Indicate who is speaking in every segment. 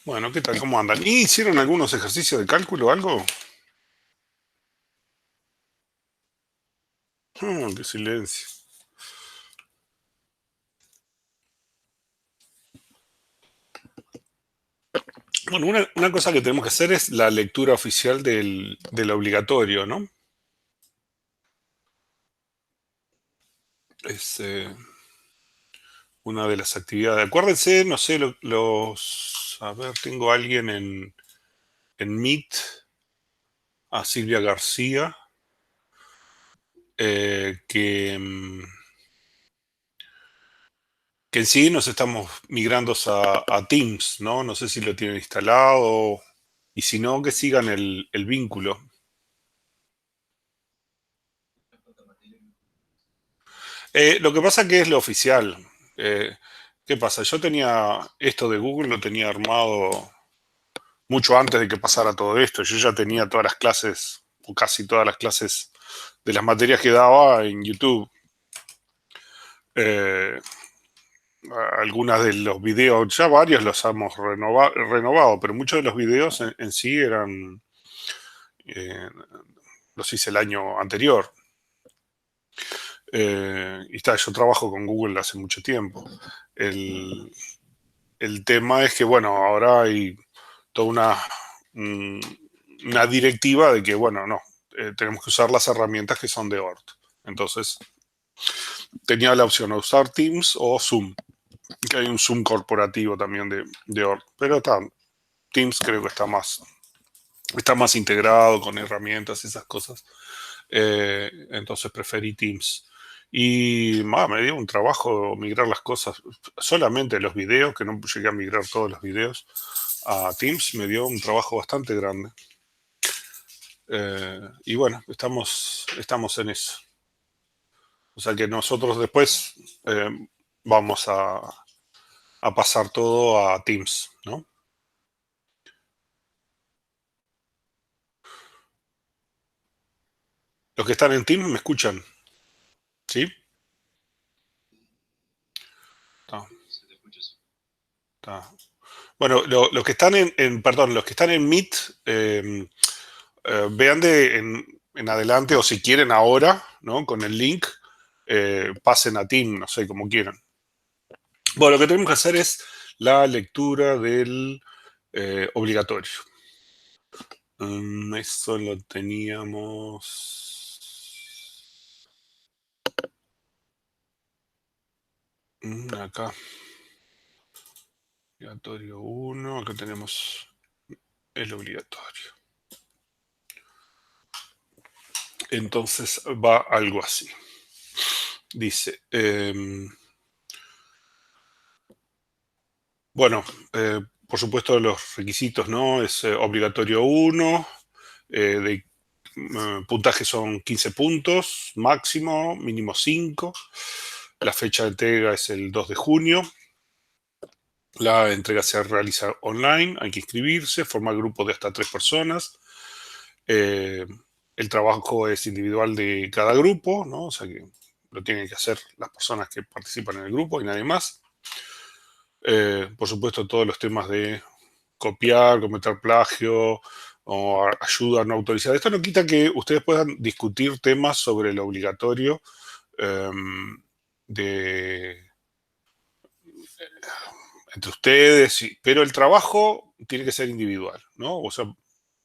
Speaker 1: Bueno, ¿qué tal? ¿Cómo andan? ¿Y hicieron algunos ejercicios de cálculo o algo? Qué silencio. Bueno, una cosa que tenemos que hacer es la lectura oficial del obligatorio, ¿no? Es una de las actividades. Acuérdense, no sé, a ver, tengo a alguien en Meet, a Silvia García, que en sí nos estamos migrando a Teams, ¿no? No sé si lo tienen instalado, y si no, que sigan el vínculo. Lo que pasa que es lo oficial. Eh, ¿Qué pasa? Yo tenía esto de Google, lo tenía armado mucho antes de que pasara todo esto. Yo ya tenía todas las clases, o casi todas las clases de las materias que daba en YouTube. Eh, Algunas de los videos, ya varios los hemos renovado, pero muchos de los videos en sí eh, los hice el año anterior. Y está, yo trabajo con Google hace mucho tiempo. El, el tema es que, bueno, ahora hay toda mm, una directiva de que, bueno, no, tenemos que usar las herramientas que son de ORT. Entonces, tenía la opción de usar Teams o Zoom, que hay un Zoom corporativo también de ORT. Pero Teams creo que está más integrado con herramientas y esas cosas. Entonces preferí Teams. Y me dio un trabajo migrar las cosas, solamente los videos, que no llegué a migrar todos los videos a Teams, me dio un trabajo bastante grande. Y bueno, estamos en eso. O sea que nosotros después vamos a pasar todo a Teams, ¿no? Los que están en Teams me escuchan, ¿sí? Está, está. Bueno, los que están perdón, los que están en Meet, eh, vean en adelante, o si quieren ahora, ¿no? Con el link, pasen a Team, no sé, como quieran. Bueno, lo que tenemos que hacer es la lectura del obligatorio. Eso lo teníamos acá. Obligatorio uno, acá tenemos el obligatorio. Entonces va algo así. Dice, bueno, por supuesto los requisitos, ¿no? Es obligatorio uno, de puntaje son 15 puntos, máximo, mínimo 5. La fecha de entrega es el 2 de junio. La entrega se realiza online, hay que inscribirse, formar grupos de hasta 3 personas. Eh, el trabajo es individual de cada grupo, ¿no? O sea que lo tienen que hacer las personas que participan en el grupo y nadie más. Por supuesto, todos los temas de copiar, cometer plagio o ayuda no autorizada. Esto no quita que ustedes puedan discutir temas sobre lo obligatorio eh, de, entre ustedes, pero el trabajo tiene que ser individual, ¿no? O sea,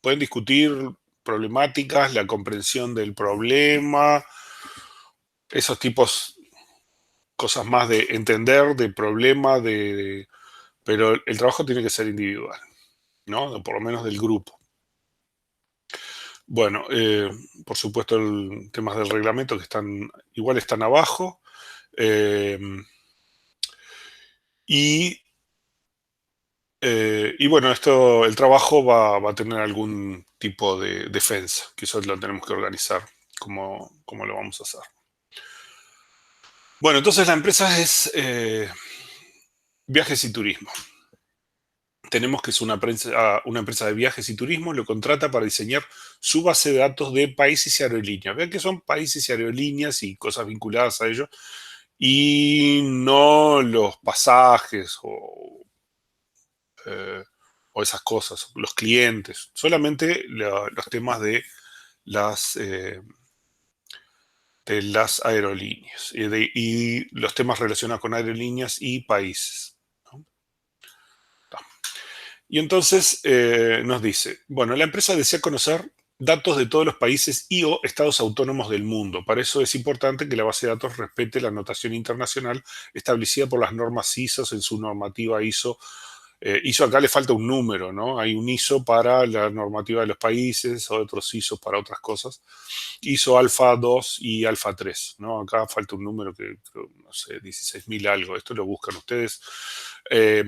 Speaker 1: pueden discutir problemáticas, la comprensión del problema, esos tipos, cosas más de entender, de problema, pero el trabajo tiene que ser individual, ¿no? Por lo menos del grupo. Bueno, por supuesto, temas del reglamento que igual están abajo. eh, y, y bueno, el trabajo va a tener algún tipo de defensa, que eso lo tenemos que organizar, cómo lo vamos a hacer. Bueno, entonces la empresa es Viajes y Turismo. Tenemos que es una empresa de viajes y turismo, lo contrata para diseñar su base de datos de países y aerolíneas. Vean que son países y aerolíneas y cosas vinculadas a ello, y no los pasajes o o esas cosas, los clientes, solamente los temas de las aerolíneas y los temas relacionados con aerolíneas y países, ¿no? Y entonces nos dice, bueno, la empresa desea conocer datos de todos los países y o estados autónomos del mundo. Para eso es importante que la base de datos respete la notación internacional establecida por las normas ISO en su normativa ISO. ISO acá le falta un número, ¿no? Hay un ISO para la normativa de los países, otros ISO para otras cosas. ISO alfa 2 y alfa 3, ¿no? Acá falta un número que, no sé, 16.000 algo. Esto lo buscan ustedes. Eh,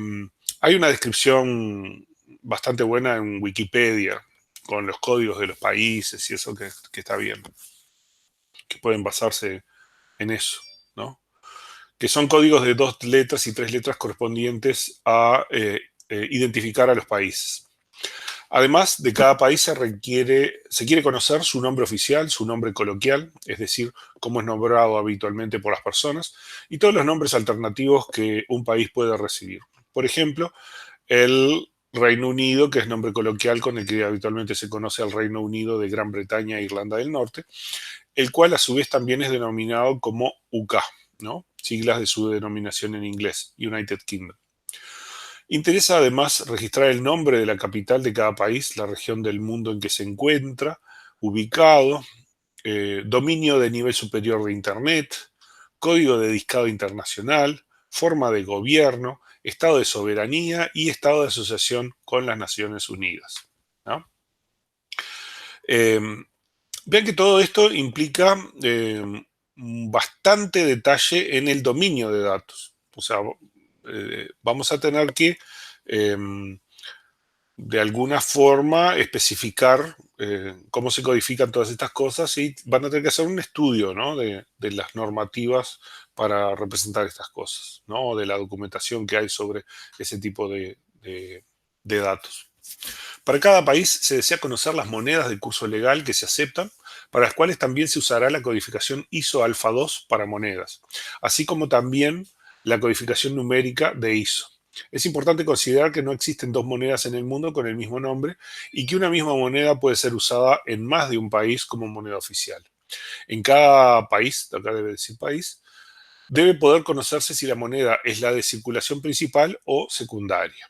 Speaker 1: Hay una descripción bastante buena en Wikipedia con los códigos de los países y eso que está bien, que pueden basarse en eso, ¿no? Que son códigos de 2 letras y 3 letras correspondientes a identificar a los países. Además, de cada país se quiere conocer su nombre oficial, su nombre coloquial, es decir, cómo es nombrado habitualmente por las personas, y todos los nombres alternativos que un país puede recibir. Por ejemplo, el Reino Unido, que es nombre coloquial con el que habitualmente se conoce al Reino Unido de Gran Bretaña e Irlanda del Norte, el cual a su vez también es denominado como UK, ¿no? Siglas de su denominación en inglés, United Kingdom. Interesa además registrar el nombre de la capital de cada país, la región del mundo en que se encuentra, ubicado, dominio de nivel superior de Internet, código de discado internacional, forma de gobierno, estado de soberanía y estado de asociación con las Naciones Unidas, ¿no? Eh, Vean que todo esto implica bastante detalle en el dominio de datos. O sea, vamos a tener que eh, de alguna forma especificar cómo se codifican todas estas cosas y van a tener que hacer un estudio, ¿no? de las normativas para representar estas cosas, ¿no? O de la documentación que hay sobre ese tipo de datos. Para cada país se desea conocer las monedas de curso legal que se aceptan, para las cuales también se usará la codificación ISO Alfa 2 para monedas, así como también la codificación numérica de ISO. Es importante considerar que no existen dos monedas en el mundo con el mismo nombre y que una misma moneda puede ser usada en más de un país como moneda oficial. En cada país, acá debe decir país, debe poder conocerse si la moneda es la de circulación principal o secundaria.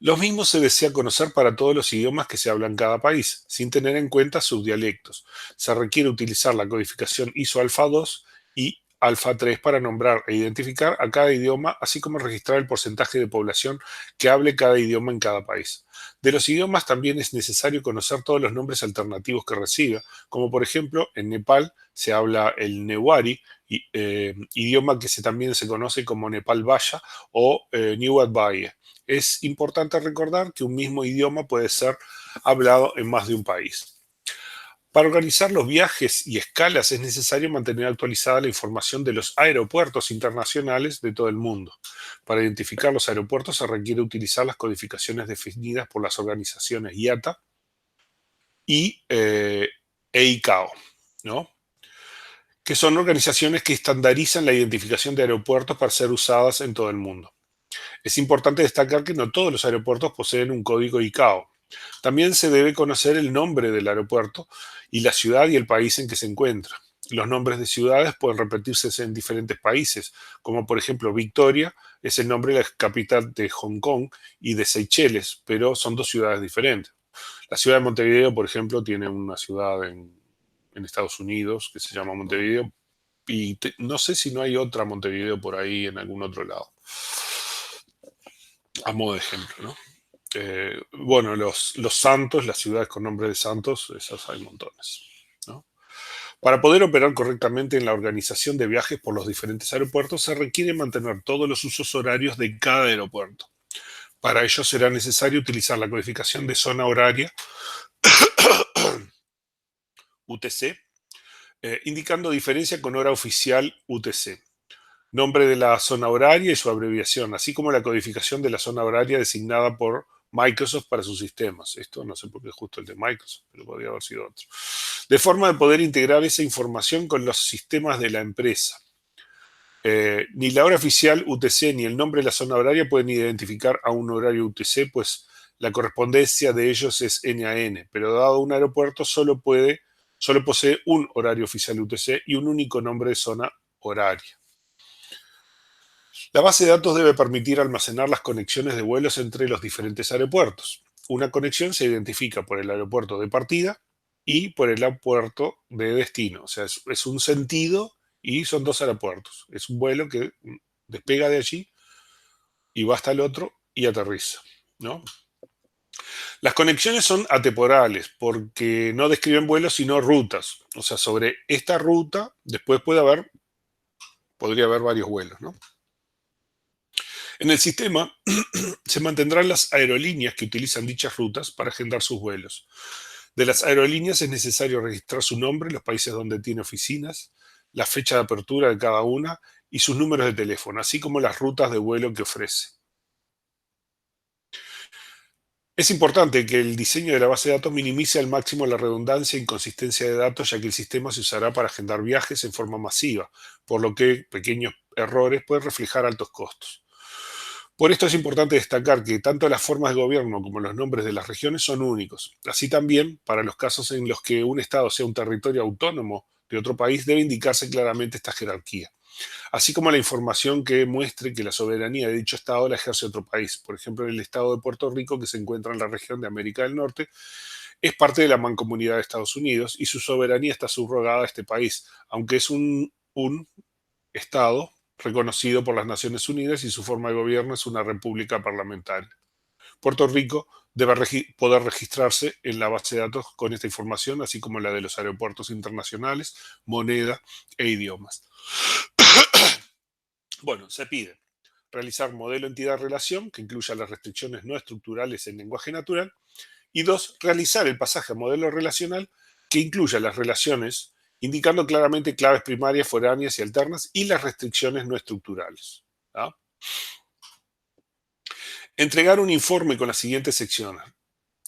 Speaker 1: Los mismos se desea conocer para todos los idiomas que se hablan en cada país, sin tener en cuenta sus dialectos. Se requiere utilizar la codificación ISO Alfa 2 y Alfa 3 para nombrar e identificar a cada idioma, así como registrar el porcentaje de población que hable cada idioma en cada país. De los idiomas también es necesario conocer todos los nombres alternativos que reciba, como por ejemplo en Nepal se habla el Newari, idioma que también se conoce como Nepal Vaya o Newat Baye. Es importante recordar que un mismo idioma puede ser hablado en más de un país. Para organizar los viajes y escalas es necesario mantener actualizada la información de los aeropuertos internacionales de todo el mundo. Para identificar los aeropuertos se requiere utilizar las codificaciones definidas por las organizaciones IATA y EICAO, ¿no? Que son organizaciones que estandarizan la identificación de aeropuertos para ser usadas en todo el mundo. Es importante destacar que no todos los aeropuertos poseen un código ICAO. También se debe conocer el nombre del aeropuerto y la ciudad y el país en que se encuentra. Los nombres de ciudades pueden repetirse en diferentes países, como por ejemplo Victoria es el nombre de la capital de Hong Kong y de Seychelles, pero son dos ciudades diferentes. La ciudad de Montevideo, por ejemplo, tiene una ciudad en Estados Unidos que se llama Montevideo y no sé si no hay otra Montevideo por ahí en algún otro lado. A modo de ejemplo, ¿no? Bueno, los santos, las ciudades con nombre de santos, esas hay montones, ¿no? Para poder operar correctamente en la organización de viajes por los diferentes aeropuertos, se requiere mantener todos los usos horarios de cada aeropuerto. Para ello será necesario utilizar la codificación de zona horaria UTC, indicando diferencia con hora oficial UTC, nombre de la zona horaria y su abreviación, así como la codificación de la zona horaria designada por Microsoft para sus sistemas. Esto no sé por qué es justo el de Microsoft, pero podría haber sido otro. De forma de poder integrar esa información con los sistemas de la empresa. Ni la hora oficial UTC ni el nombre de la zona horaria pueden identificar a un horario UTC, pues la correspondencia de ellos es N a N, pero dado un aeropuerto solo posee un horario oficial UTC y un único nombre de zona horaria. La base de datos debe permitir almacenar las conexiones de vuelos entre los diferentes aeropuertos. Una conexión se identifica por el aeropuerto de partida y por el aeropuerto de destino. O sea, es un sentido y son dos aeropuertos. Es un vuelo que despega de allí y va hasta el otro y aterriza, ¿no? Las conexiones son atemporales porque no describen vuelos sino rutas. O sea, sobre esta ruta después podría haber varios vuelos, ¿no? En el sistema se mantendrán las aerolíneas que utilizan dichas rutas para agendar sus vuelos. De las aerolíneas es necesario registrar su nombre, los países donde tiene oficinas, la fecha de apertura de cada una y sus números de teléfono, así como las rutas de vuelo que ofrece. Es importante que el diseño de la base de datos minimice al máximo la redundancia e inconsistencia de datos, ya que el sistema se usará para agendar viajes en forma masiva, por lo que pequeños errores pueden reflejar altos costos. Por esto es importante destacar que tanto las formas de gobierno como los nombres de las regiones son únicos. Así también, para los casos en los que un Estado sea un territorio autónomo de otro país, debe indicarse claramente esta jerarquía, así como la información que muestre que la soberanía de dicho Estado la ejerce otro país. Por ejemplo, el Estado de Puerto Rico, que se encuentra en la región de América del Norte, es parte de la Mancomunidad de Estados Unidos y su soberanía está subrogada a este país, aunque es un Estado reconocido por las Naciones Unidas y su forma de gobierno es una república parlamentaria. Puerto Rico debe poder registrarse en la base de datos con esta información, así como la de los aeropuertos internacionales, moneda e idiomas. Bueno, se pide realizar modelo entidad-relación que incluya las restricciones no estructurales en lenguaje natural. Y dos, realizar el pasaje a modelo relacional que incluya las relaciones, indicando claramente claves primarias, foráneas y alternas y las restricciones no estructurales. ¿Ah? Entregar un informe con las siguientes secciones.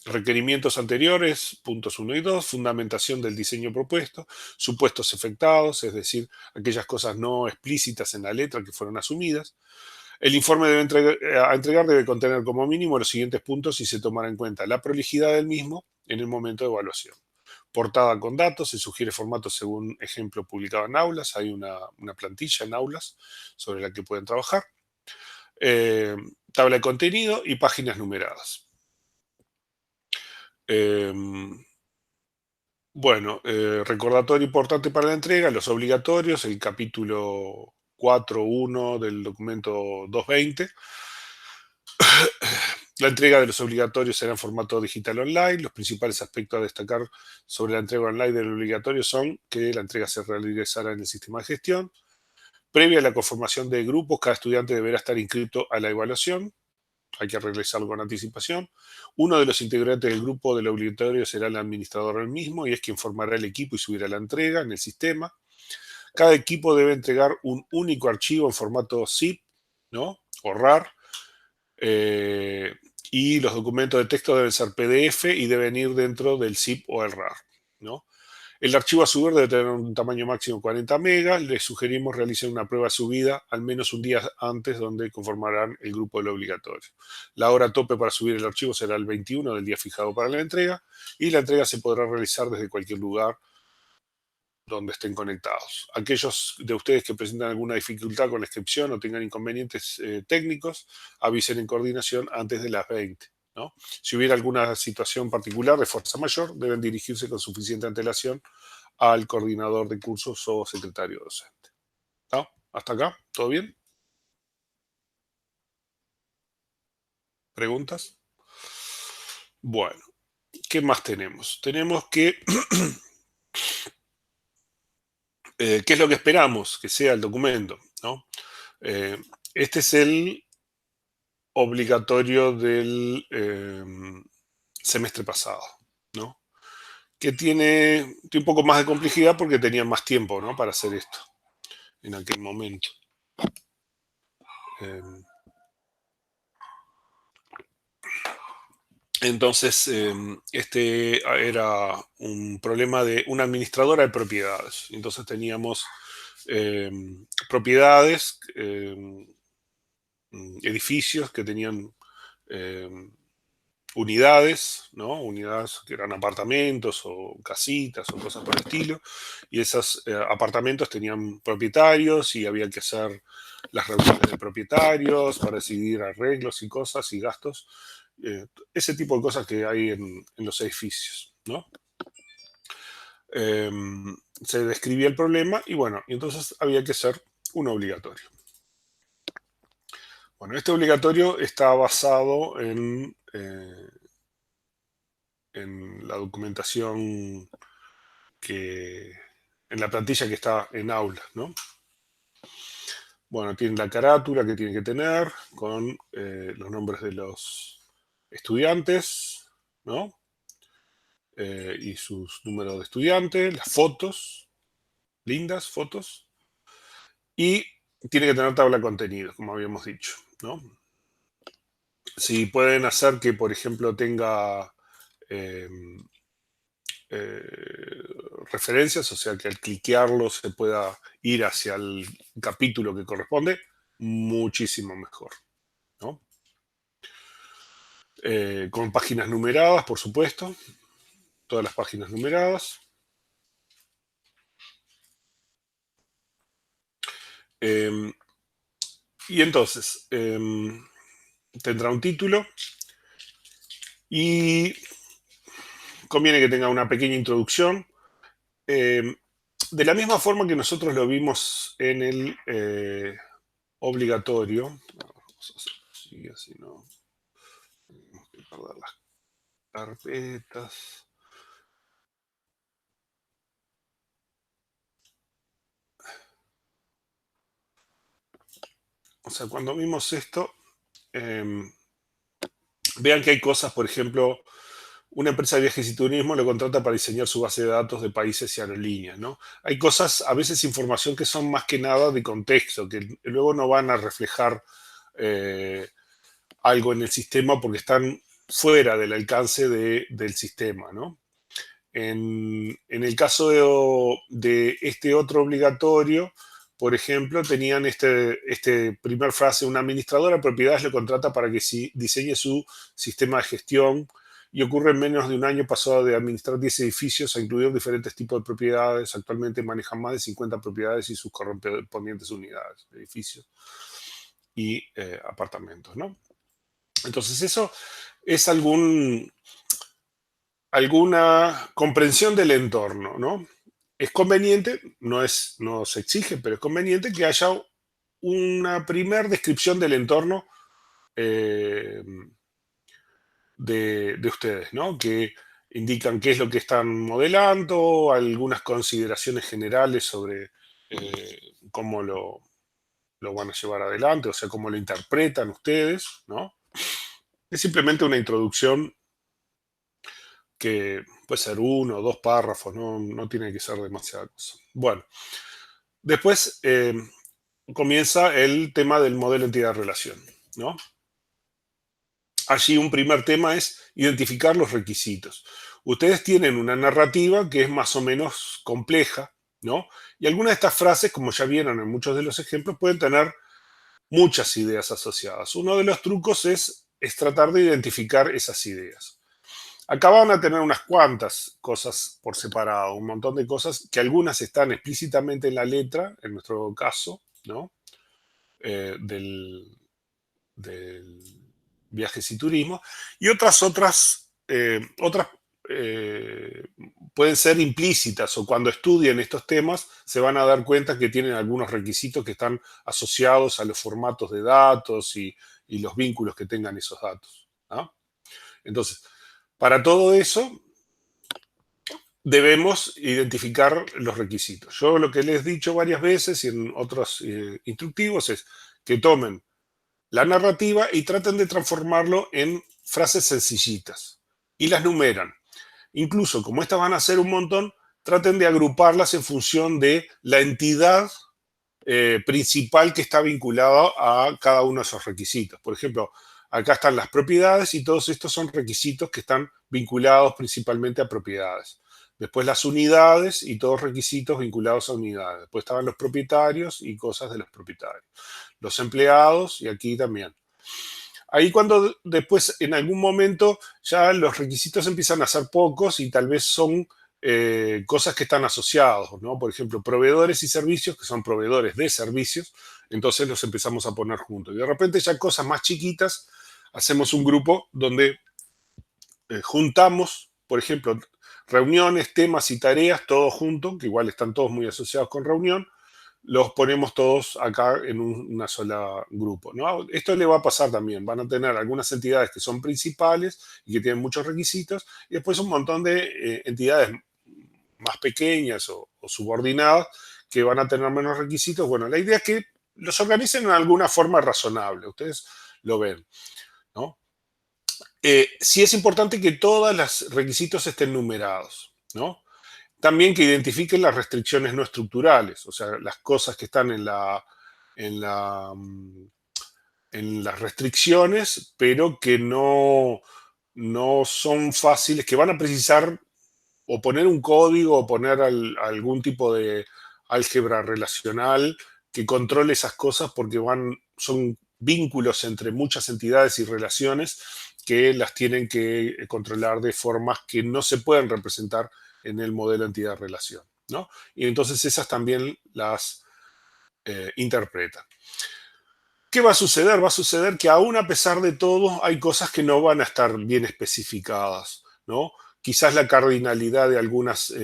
Speaker 1: Requerimientos anteriores, puntos 1 y 2, fundamentación del diseño propuesto, supuestos efectados, es decir, aquellas cosas no explícitas en la letra que fueron asumidas. El informe a entregar debe contener como mínimo los siguientes puntos y se tomará en cuenta la prolijidad del mismo en el momento de evaluación. Portada con datos, se sugiere formato según ejemplo publicado en aulas, hay una plantilla en aulas sobre la que pueden trabajar. Eh, Tabla de contenido y páginas numeradas. Eh, bueno, recordatorio importante para la entrega, los obligatorios, el capítulo 4.1 del documento 220. La entrega de los obligatorios será en formato digital online. Los principales aspectos a destacar sobre la entrega online del obligatorio son que la entrega se realizará en el sistema de gestión. Previa a la conformación de grupos, cada estudiante deberá estar inscrito a la evaluación. Hay que realizarlo con anticipación. Uno de los integrantes del grupo del obligatorio será el administrador del mismo y es quien formará el equipo y subirá la entrega en el sistema. Cada equipo debe entregar un único archivo en formato zip, ¿no? O RAR. Eh, y los documentos de texto deben ser PDF y deben ir dentro del zip o el RAR, ¿no? El archivo a subir debe tener un tamaño máximo de 40 megas. Les sugerimos realicen una prueba de subida al menos un día antes donde conformarán el grupo del obligatorio. La hora tope para subir el archivo será el 21 del día fijado para la entrega y la entrega se podrá realizar desde cualquier lugar donde estén conectados. Aquellos de ustedes que presentan alguna dificultad con la inscripción o tengan inconvenientes técnicos, avisen en coordinación antes de las 20. ¿No? Si hubiera alguna situación particular de fuerza mayor, deben dirigirse con suficiente antelación al coordinador de cursos o secretario docente. ¿No? ¿Hasta acá? ¿Todo bien? ¿Preguntas? Bueno, ¿qué más tenemos? Tenemos que, ¿qué es lo que esperamos que sea el documento? ¿No? Eh, este es el obligatorio del semestre pasado, ¿no? Que tiene un poco más de complejidad porque tenían más tiempo, ¿no? Para hacer esto en aquel momento. Eh, entonces, este era un problema de una administradora de propiedades. Entonces teníamos eh, propiedades, edificios que tenían unidades, ¿no? Unidades que eran apartamentos o casitas o cosas por el estilo, y esos apartamentos tenían propietarios y había que hacer las reuniones de propietarios para decidir arreglos y cosas y gastos, ese tipo de cosas que hay en los edificios, ¿no? Se describía el problema y bueno, y entonces había que hacer un obligatorio. Bueno, este obligatorio está basado en la documentación en la plantilla que está en aula, ¿no? Bueno, tiene la carátula que tiene que tener con los nombres de los estudiantes, ¿no? Y sus números de estudiantes, las fotos, lindas fotos, y tiene que tener tabla de contenidos, como habíamos dicho, ¿no? Si pueden hacer que, por ejemplo, tenga eh, eh, referencias, o sea, que al cliquearlo se pueda ir hacia el capítulo que corresponde, muchísimo mejor, ¿no? Con páginas numeradas, por supuesto, todas las páginas numeradas. Y entonces, tendrá un título y conviene que tenga una pequeña introducción. De la misma forma que nosotros lo vimos en el obligatorio, vamos a hacer así, así no tenemos que perder las carpetas. O sea, cuando vimos esto, vean que hay cosas, por ejemplo, una empresa de viajes y turismo lo contrata para diseñar su base de datos de países y aerolíneas, ¿no? Hay cosas, a veces información que son más que nada de contexto, que luego no van a reflejar algo en el sistema porque están fuera del alcance del sistema, ¿no? En el caso de este otro obligatorio, por ejemplo, tenían este primer frase: una administradora de propiedades lo contrata para que diseñe su sistema de gestión y ocurre en menos de un año pasó de administrar 10 edificios a incluir diferentes tipos de propiedades. Actualmente manejan más de 50 propiedades y sus correspondientes unidades, edificios y apartamentos, ¿no? Entonces eso es alguna comprensión del entorno, ¿no? Es conveniente, no se exige, pero es conveniente que haya una primer descripción del entorno eh, de ustedes, ¿no? Que indican qué es lo que están modelando, algunas consideraciones generales sobre cómo lo van a llevar adelante, o sea, cómo lo interpretan ustedes, ¿no? Es simplemente una introducción que puede ser uno o dos párrafos, no tiene que ser demasiada cosa. Bueno, después comienza el tema del modelo entidad-relación, ¿no? Allí un primer tema es identificar los requisitos. Ustedes tienen una narrativa que es más o menos compleja, ¿no? Y algunas de estas frases, como ya vieron en muchos de los ejemplos, pueden tener muchas ideas asociadas. Uno de los trucos es tratar de identificar esas ideas. Acá van a tener unas cuantas cosas por separado, un montón de cosas que algunas están explícitamente en la letra, en nuestro caso, ¿no? Del viajes y turismo, y otras pueden ser implícitas, o cuando estudien estos temas se van a dar cuenta que tienen algunos requisitos que están asociados a los formatos de datos y los vínculos que tengan esos datos, ¿no? Entonces, para todo eso debemos identificar los requisitos. Yo lo que les he dicho varias veces y en otros instructivos es que tomen la narrativa y traten de transformarlo en frases sencillitas y las numeran. Incluso como estas van a ser un montón, traten de agruparlas en función de la entidad principal que está vinculada a cada uno de esos requisitos. Por ejemplo, acá están las propiedades y todos estos son requisitos que están vinculados principalmente a propiedades. Después las unidades y todos requisitos vinculados a unidades. Después estaban los propietarios y cosas de los propietarios. Los empleados y aquí también. Ahí cuando después en algún momento ya los requisitos empiezan a ser pocos y tal vez son cosas que están asociados, ¿no? Por ejemplo, proveedores y servicios que son proveedores de servicios, entonces los empezamos a poner juntos. Y de repente ya cosas más chiquitas, hacemos un grupo donde juntamos, por ejemplo, reuniones, temas y tareas, todos juntos, que igual están todos muy asociados con reunión, los ponemos todos acá en una sola grupo, ¿no? Esto le va a pasar también, van a tener algunas entidades que son principales y que tienen muchos requisitos, y después un montón de entidades más pequeñas o subordinadas que van a tener menos requisitos. Bueno, la idea es que los organicen en alguna forma razonable, ustedes lo ven, ¿no? Sí es importante que todos los requisitos estén numerados, ¿no? También que identifiquen las restricciones no estructurales, o sea, las cosas que están en la, en las restricciones, pero que no son fáciles, que van a precisar o poner un código o poner algún tipo de álgebra relacional que controle esas cosas porque son vínculos entre muchas entidades y relaciones que las tienen que controlar de formas que no se pueden representar en el modelo entidad-relación, ¿no? Y entonces esas también las interpretan. ¿Qué va a suceder? Va a suceder que aún a pesar de todo hay cosas que no van a estar bien especificadas, ¿no? Quizás la cardinalidad de algunas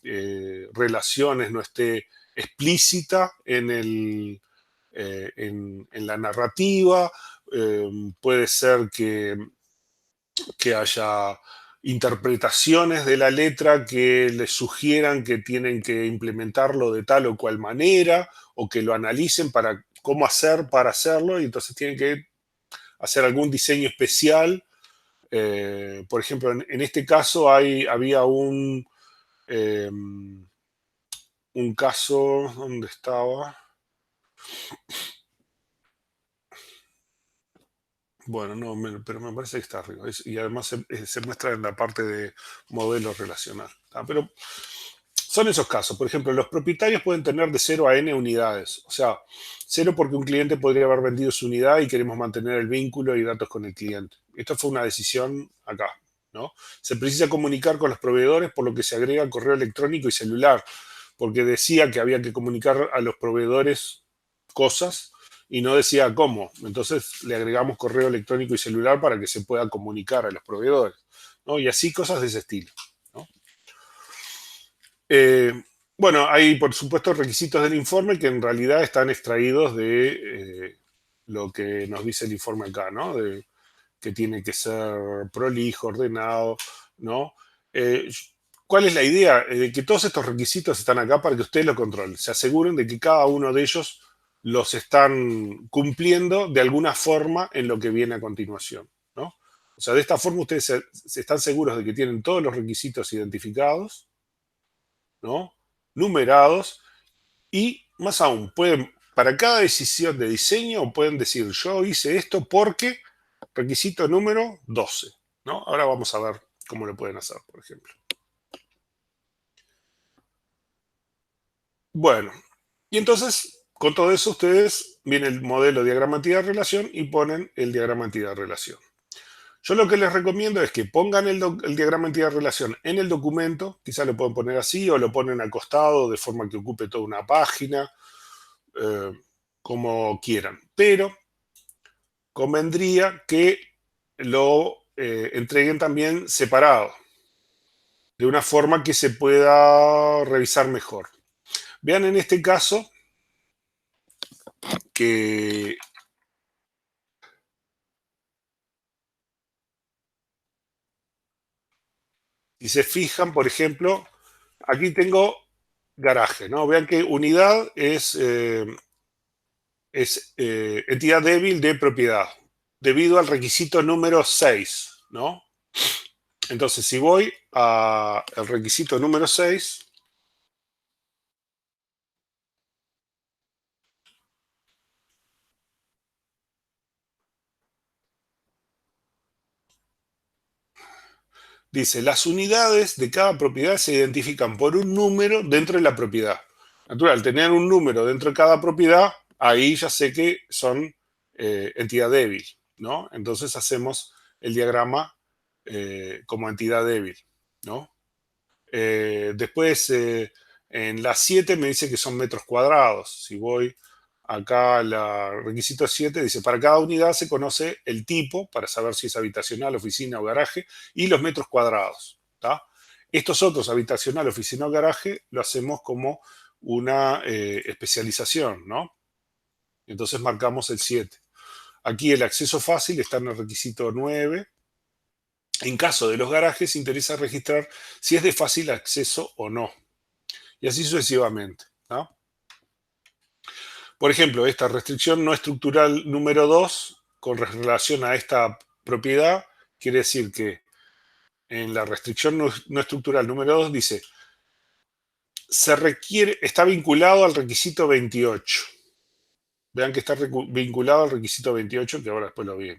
Speaker 1: relaciones no esté explícita en la narrativa. Puede ser que haya interpretaciones de la letra que les sugieran que tienen que implementarlo de tal o cual manera o que lo analicen para cómo hacer para hacerlo y entonces tienen que hacer algún diseño especial. Por ejemplo, en este caso había un caso donde estaba. Bueno, no, pero me parece que está arriba. Y además se muestra en la parte de modelo relacional. Pero son esos casos. Por ejemplo, los propietarios pueden tener de 0 a n unidades. O sea, 0 porque un cliente podría haber vendido su unidad y queremos mantener el vínculo y datos con el cliente. Esto fue una decisión acá, ¿no? Se precisa comunicar con los proveedores, por lo que se agrega correo electrónico y celular, porque decía que había que comunicar a los proveedores cosas y no decía cómo. Entonces le agregamos correo electrónico y celular para que se pueda comunicar a los proveedores, ¿no? Y así cosas de ese estilo, ¿no? Eh, bueno, hay por supuesto requisitos del informe que en realidad están extraídos de lo que nos dice el informe acá, ¿no? Que tiene que ser prolijo, ordenado, ¿no? Eh, ¿Cuál es la idea? De que todos estos requisitos están acá para que ustedes lo controlen, se aseguren de que cada uno de ellos los están cumpliendo de alguna forma en lo que viene a continuación, ¿no? O sea, de esta forma ustedes se están seguros de que tienen todos los requisitos identificados, ¿no? Numerados y más aún, pueden, para cada decisión de diseño, pueden decir, yo hice esto porque requisito número 12, ¿no? Ahora vamos a ver cómo lo pueden hacer, por ejemplo. Bueno, y entonces, con todo eso, ustedes viene el modelo diagrama entidad-relación y ponen el diagrama entidad-relación. Yo lo que les recomiendo es que pongan el diagrama entidad-relación en el documento, quizás lo pueden poner así o lo ponen al costado de forma que ocupe toda una página, eh, como quieran. Pero convendría que lo entreguen también separado, de una forma que se pueda revisar mejor. Vean en este caso que si se fijan, por ejemplo, aquí tengo garaje, ¿no? Vean que unidad es entidad débil de propiedad, debido al requisito número 6, ¿no? Entonces, si voy al requisito número 6, dice, las unidades de cada propiedad se identifican por un número dentro de la propiedad. Natural, tener un número dentro de cada propiedad, ahí ya sé que son entidad débil, ¿no? Entonces hacemos el diagrama como entidad débil, ¿no? Después, en la 7 me dice que son metros cuadrados. Si voy acá al requisito 7, dice, para cada unidad se conoce el tipo, para saber si es habitacional, oficina o garaje, y los metros cuadrados. ¿Tá? Estos otros, habitacional, oficina o garaje, lo hacemos como una especialización, ¿no? Entonces marcamos el 7. Aquí el acceso fácil está en el requisito 9. En caso de los garajes, interesa registrar si es de fácil acceso o no. Y así sucesivamente. ¿No? Por ejemplo, esta restricción no estructural número 2, con relación a esta propiedad, quiere decir que en la restricción no estructural número 2 dice, está vinculado al requisito 28. Vean que está vinculado al requisito 28, que ahora después lo vi.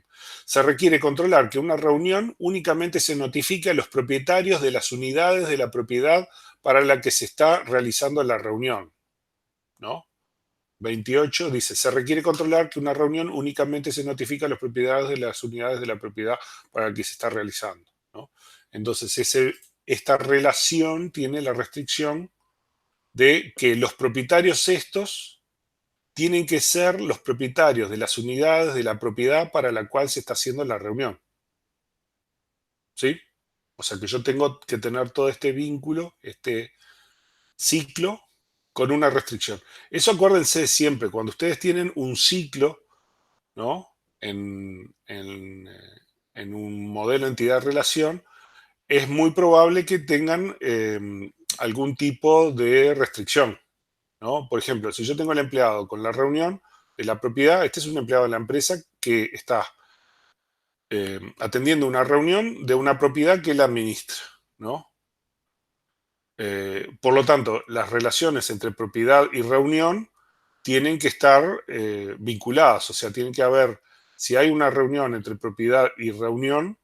Speaker 1: Se requiere controlar que una reunión únicamente se notifique a los propietarios de las unidades de la propiedad para la que se está realizando la reunión. ¿No? 28 dice, se requiere controlar que una reunión únicamente se notifica a los propietarios de las unidades de la propiedad para la que se está realizando. ¿No? Entonces, esta relación tiene la restricción de que los propietarios estos tienen que ser los propietarios de las unidades de la propiedad para la cual se está haciendo la reunión. ¿Sí? O sea que yo tengo que tener todo este vínculo, este ciclo, con una restricción. Eso acuérdense siempre, cuando ustedes tienen un ciclo, ¿no? En un modelo entidad-relación, es muy probable que tengan algún tipo de restricción, ¿no? Por ejemplo, si yo tengo el empleado con la reunión de la propiedad, este es un empleado de la empresa que está atendiendo una reunión de una propiedad que él administra, ¿no? Por lo tanto, las relaciones entre propiedad y reunión tienen que estar vinculadas, o sea, tienen que haber, si hay una reunión entre propiedad y reunión,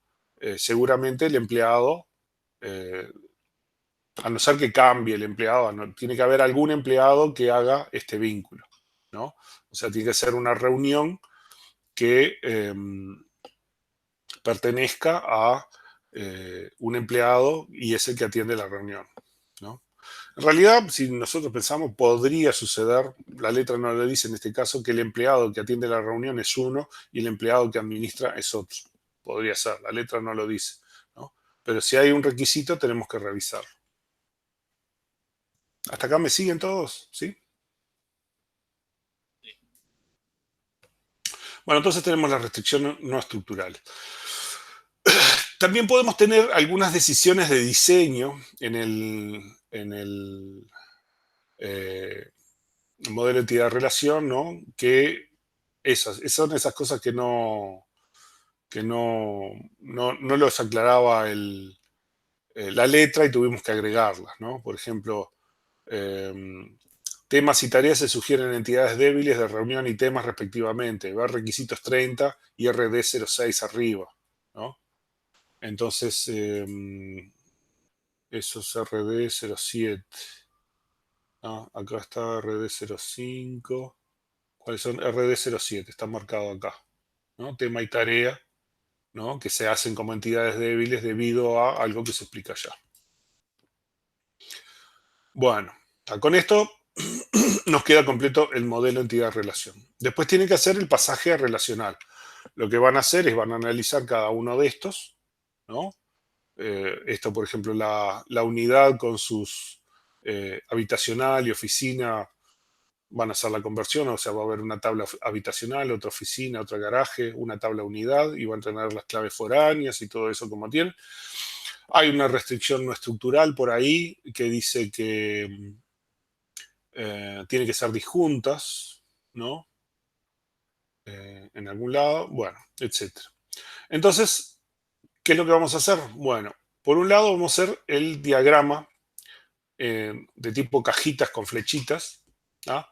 Speaker 1: seguramente el empleado, eh, a no ser que cambie el empleado, tiene que haber algún empleado que haga este vínculo, ¿no? O sea, tiene que ser una reunión que pertenezca a un empleado y es el que atiende la reunión, ¿no? En realidad, si nosotros pensamos, podría suceder, la letra no lo dice en este caso, que el empleado que atiende la reunión es uno y el empleado que administra es otro. Podría ser, la letra no lo dice, ¿no? Pero si hay un requisito, tenemos que revisarlo. ¿Hasta acá me siguen todos? ¿Sí? Bueno, entonces tenemos las restricciones no estructurales. También podemos tener algunas decisiones de diseño en el modelo de entidad-relación, ¿no? Que son esas cosas que no los aclaraba la letra y tuvimos que agregarlas, ¿no? Por ejemplo, temas y tareas se sugieren en entidades débiles de reunión y temas respectivamente. Va requisitos 30 y RD 06 arriba, ¿no? Entonces, eso es RD 07. ¿No? Acá está RD 05. ¿Cuáles son? RD 07, está marcado acá, ¿no? Tema y tarea, ¿no? Que se hacen como entidades débiles debido a algo que se explica allá. Bueno, con esto nos queda completo el modelo entidad-relación. Después tienen que hacer el pasaje a relacional. Lo que van a hacer es van a analizar cada uno de estos, ¿no? Esto, por ejemplo, la unidad con sus habitacional y oficina van a hacer la conversión, o sea, va a haber una tabla habitacional, otra oficina, otra garaje, una tabla unidad y van a tener las claves foráneas y todo eso como tienen. Hay una restricción no estructural por ahí que dice que tiene que ser disjuntas, ¿no? En algún lado, bueno, etcétera. Entonces, ¿qué es lo que vamos a hacer? Bueno, por un lado vamos a hacer el diagrama de tipo cajitas con flechitas, ¿no?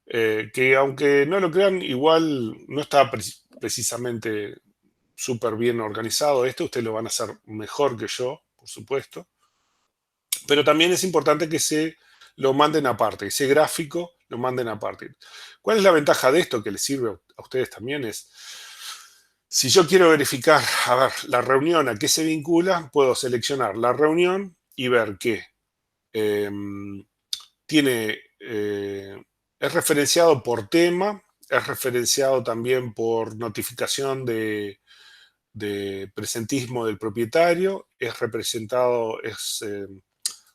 Speaker 1: Que aunque no lo crean, igual no está precisamente súper bien organizado esto, ustedes lo van a hacer mejor que yo, por supuesto, pero también es importante que se lo manden aparte, ese gráfico lo manden aparte. ¿Cuál es la ventaja de esto que les sirve a ustedes también? Es, si yo quiero verificar, a ver, la reunión a qué se vincula, puedo seleccionar la reunión y ver que tiene, es referenciado por tema, es referenciado también por notificación de presentismo del propietario, es representado, es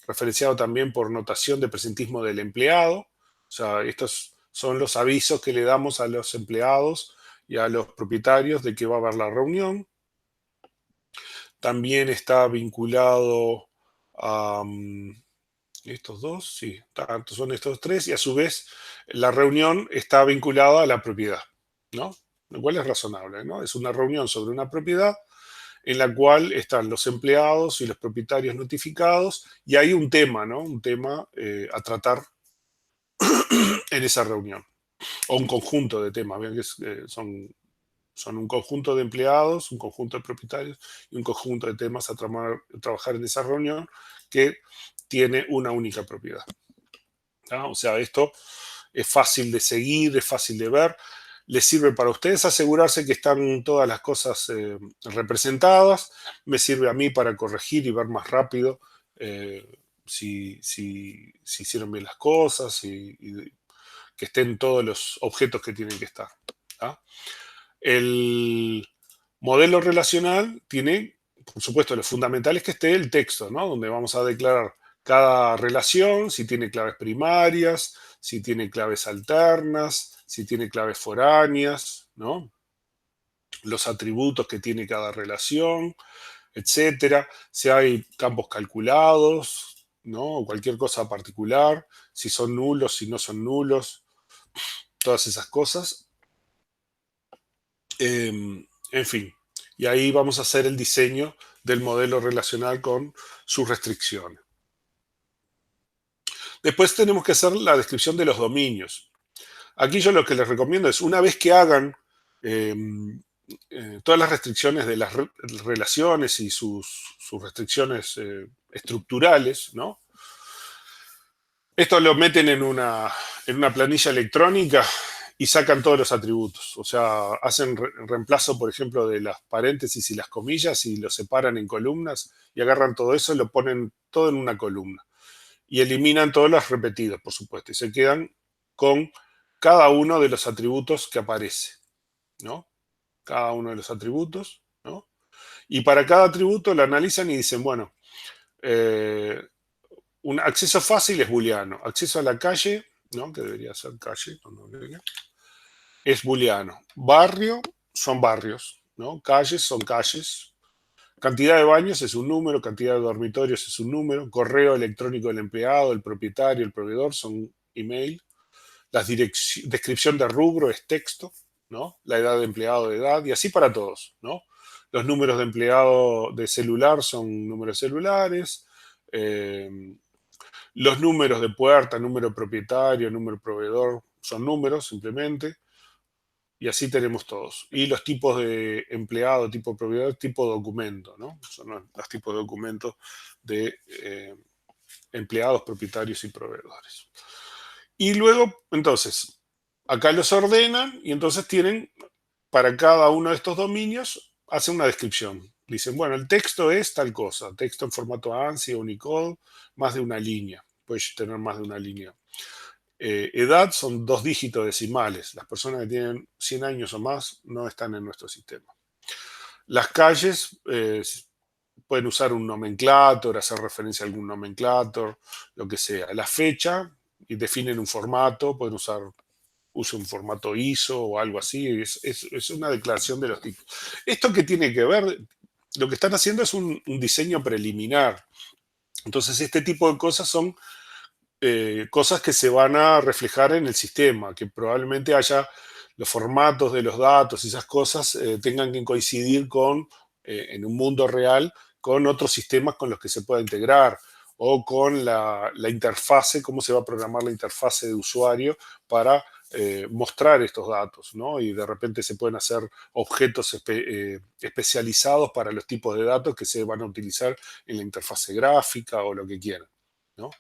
Speaker 1: referenciado también por notación de presentismo del empleado. O sea, estos son los avisos que le damos a los empleados y a los propietarios de que va a haber la reunión. También está vinculado a estos dos, sí, tanto son estos tres, y a su vez la reunión está vinculada a la propiedad, ¿no? Lo cual es razonable, ¿no? Es una reunión sobre una propiedad en la cual están los empleados y los propietarios notificados y hay un tema, ¿no? Un tema a tratar en esa reunión. O un conjunto de temas, vean que son un conjunto de empleados, un conjunto de propietarios y un conjunto de temas a trabajar en esa reunión que tiene una única propiedad. ¿Ah? O sea, esto es fácil de seguir, es fácil de ver. Les sirve para ustedes asegurarse que están todas las cosas representadas. Me sirve a mí para corregir y ver más rápido si hicieron bien las cosas y que estén todos los objetos que tienen que estar. ¿Ah? El modelo relacional tiene, por supuesto, lo fundamental es que esté el texto, ¿no? Donde vamos a declarar cada relación, si tiene claves primarias, si tiene claves alternas, si tiene claves foráneas, ¿no? Los atributos que tiene cada relación, etcétera. Si hay campos calculados, ¿no? O cualquier cosa particular, si son nulos, si no son nulos, todas esas cosas. En fin, y ahí vamos a hacer el diseño del modelo relacional con sus restricciones. Después tenemos que hacer la descripción de los dominios. Aquí yo lo que les recomiendo es, una vez que hagan todas las restricciones de las relaciones y sus restricciones estructurales, ¿no? Esto lo meten en una planilla electrónica y sacan todos los atributos. O sea, hacen reemplazo, por ejemplo, de las paréntesis y las comillas y lo separan en columnas y agarran todo eso y lo ponen todo en una columna. Y eliminan todos los repetidos, por supuesto, y se quedan con cada uno de los atributos que aparece, ¿no? Cada uno de los atributos, ¿no? Y para cada atributo lo analizan y dicen, bueno, un acceso fácil es booleano, acceso a la calle, ¿no? Que debería ser calle, es booleano. Barrio son barrios, ¿no? Calles son calles. Cantidad de baños es un número, cantidad de dormitorios es un número, correo electrónico del empleado, el propietario, el proveedor son email. La descripción de rubro es texto, ¿no? La edad de empleado de edad, y así para todos, ¿no? Los números de empleado de celular son números celulares. Los números de puerta, número propietario, número proveedor, son números simplemente. Y así tenemos todos. Y los tipos de empleado, tipo proveedor, tipo documento, ¿no? Son los tipos de documentos de empleados, propietarios y proveedores. Y luego, entonces, acá los ordenan y entonces tienen, para cada uno de estos dominios, hacen una descripción. Dicen, bueno, el texto es tal cosa, texto en formato ANSI o Unicode, más de una línea. Puedes tener más de una línea. Edad son 2 dígitos decimales. Las personas que tienen 100 años o más no están en nuestro sistema. Las calles pueden usar un nomenclator, hacer referencia a algún nomenclator, lo que sea. La fecha, y definen un formato, pueden usar un formato ISO o algo así. Es una declaración de los tipos. ¿Esto qué tiene que ver? Lo que están haciendo es un diseño preliminar. Entonces, este tipo de cosas son cosas que se van a reflejar en el sistema, que probablemente haya los formatos de los datos y esas cosas tengan que coincidir con, en un mundo real, con otros sistemas con los que se pueda integrar o con la interfase, cómo se va a programar la interfase de usuario para mostrar estos datos, ¿no? Y de repente se pueden hacer objetos especializados para los tipos de datos que se van a utilizar en la interfase gráfica o lo que quieran, ¿no?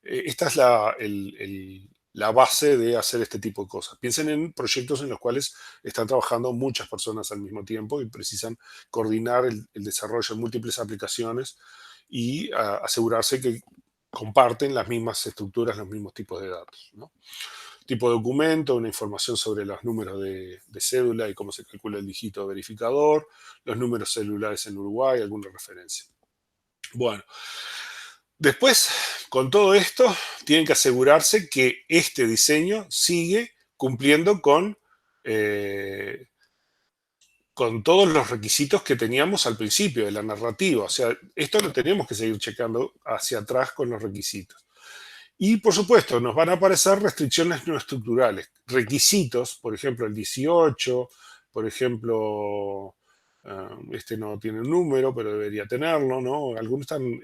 Speaker 1: Esta es la base de hacer este tipo de cosas. Piensen en proyectos en los cuales están trabajando muchas personas al mismo tiempo y precisan coordinar el desarrollo de múltiples aplicaciones y asegurarse que comparten las mismas estructuras, los mismos tipos de datos, ¿no? Tipo de documento, una información sobre los números de cédula y cómo se calcula el dígito verificador, los números celulares en Uruguay, alguna referencia. Bueno, después, con todo esto, tienen que asegurarse que este diseño sigue cumpliendo con todos los requisitos que teníamos al principio de la narrativa. O sea, esto lo tenemos que seguir checando hacia atrás con los requisitos. Y por supuesto, nos van a aparecer restricciones no estructurales, requisitos, por ejemplo, el 18, por ejemplo, este no tiene un número, pero debería tenerlo, ¿no? Algunos están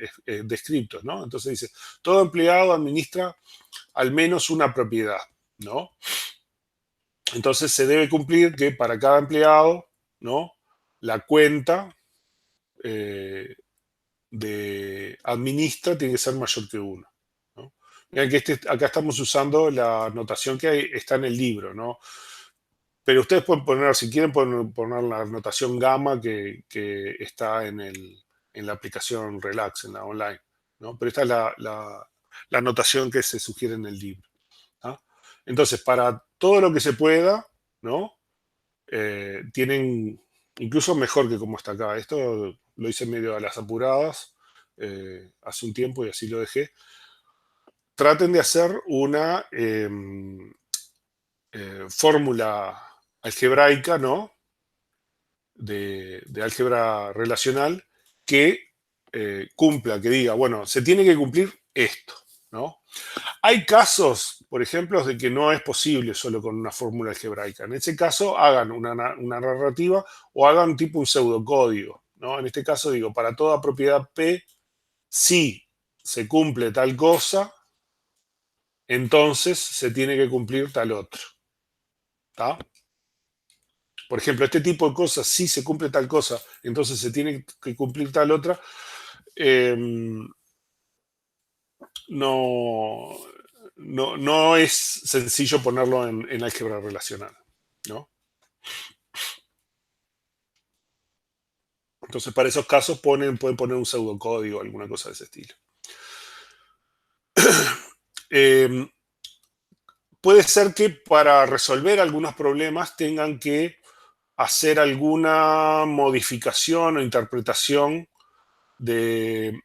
Speaker 1: descritos, ¿no? Entonces dice, todo empleado administra al menos una propiedad, ¿no? Entonces se debe cumplir que para cada empleado, ¿no? La cuenta eh, de administra tiene que ser mayor que uno, ¿no? Vean que acá estamos usando la notación que está en el libro, ¿no? Pero ustedes pueden poner, si quieren, pueden poner la notación gamma que está en la aplicación Relax, en la online, ¿no? Pero esta es la notación que se sugiere en el libro, ¿ah? Entonces, para todo lo que se pueda, ¿no? Tienen incluso mejor que como está acá. Esto lo hice medio a las apuradas hace un tiempo y así lo dejé. Traten de hacer una fórmula algebraica, ¿no? De álgebra relacional que cumpla, que diga, bueno, se tiene que cumplir esto, ¿no? Hay casos, por ejemplo, de que no es posible solo con una fórmula algebraica. En ese caso, hagan una narrativa o hagan tipo un pseudocódigo, ¿no? En este caso, digo, para toda propiedad P, si se cumple tal cosa, entonces se tiene que cumplir tal otro, ¿tá? Por ejemplo, este tipo de cosas, si se cumple tal cosa, entonces se tiene que cumplir tal otra, eh, no, no es sencillo ponerlo en álgebra relacional, ¿no? Entonces, para esos casos pueden poner un pseudocódigo o alguna cosa de ese estilo. Eh, puede ser que para resolver algunos problemas tengan que hacer alguna modificación o interpretación de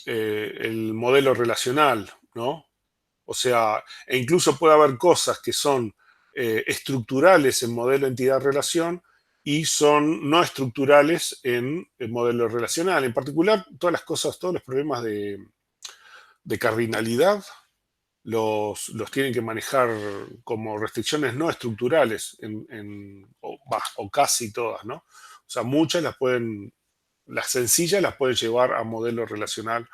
Speaker 1: el modelo relacional, ¿no? O sea, e incluso puede haber cosas que son estructurales en modelo entidad-relación y son no estructurales en el modelo relacional. En particular, todas las cosas, todos los problemas de cardinalidad los tienen que manejar como restricciones no estructurales o casi todas, ¿no? O sea, muchas las sencillas las pueden llevar a modelo relacional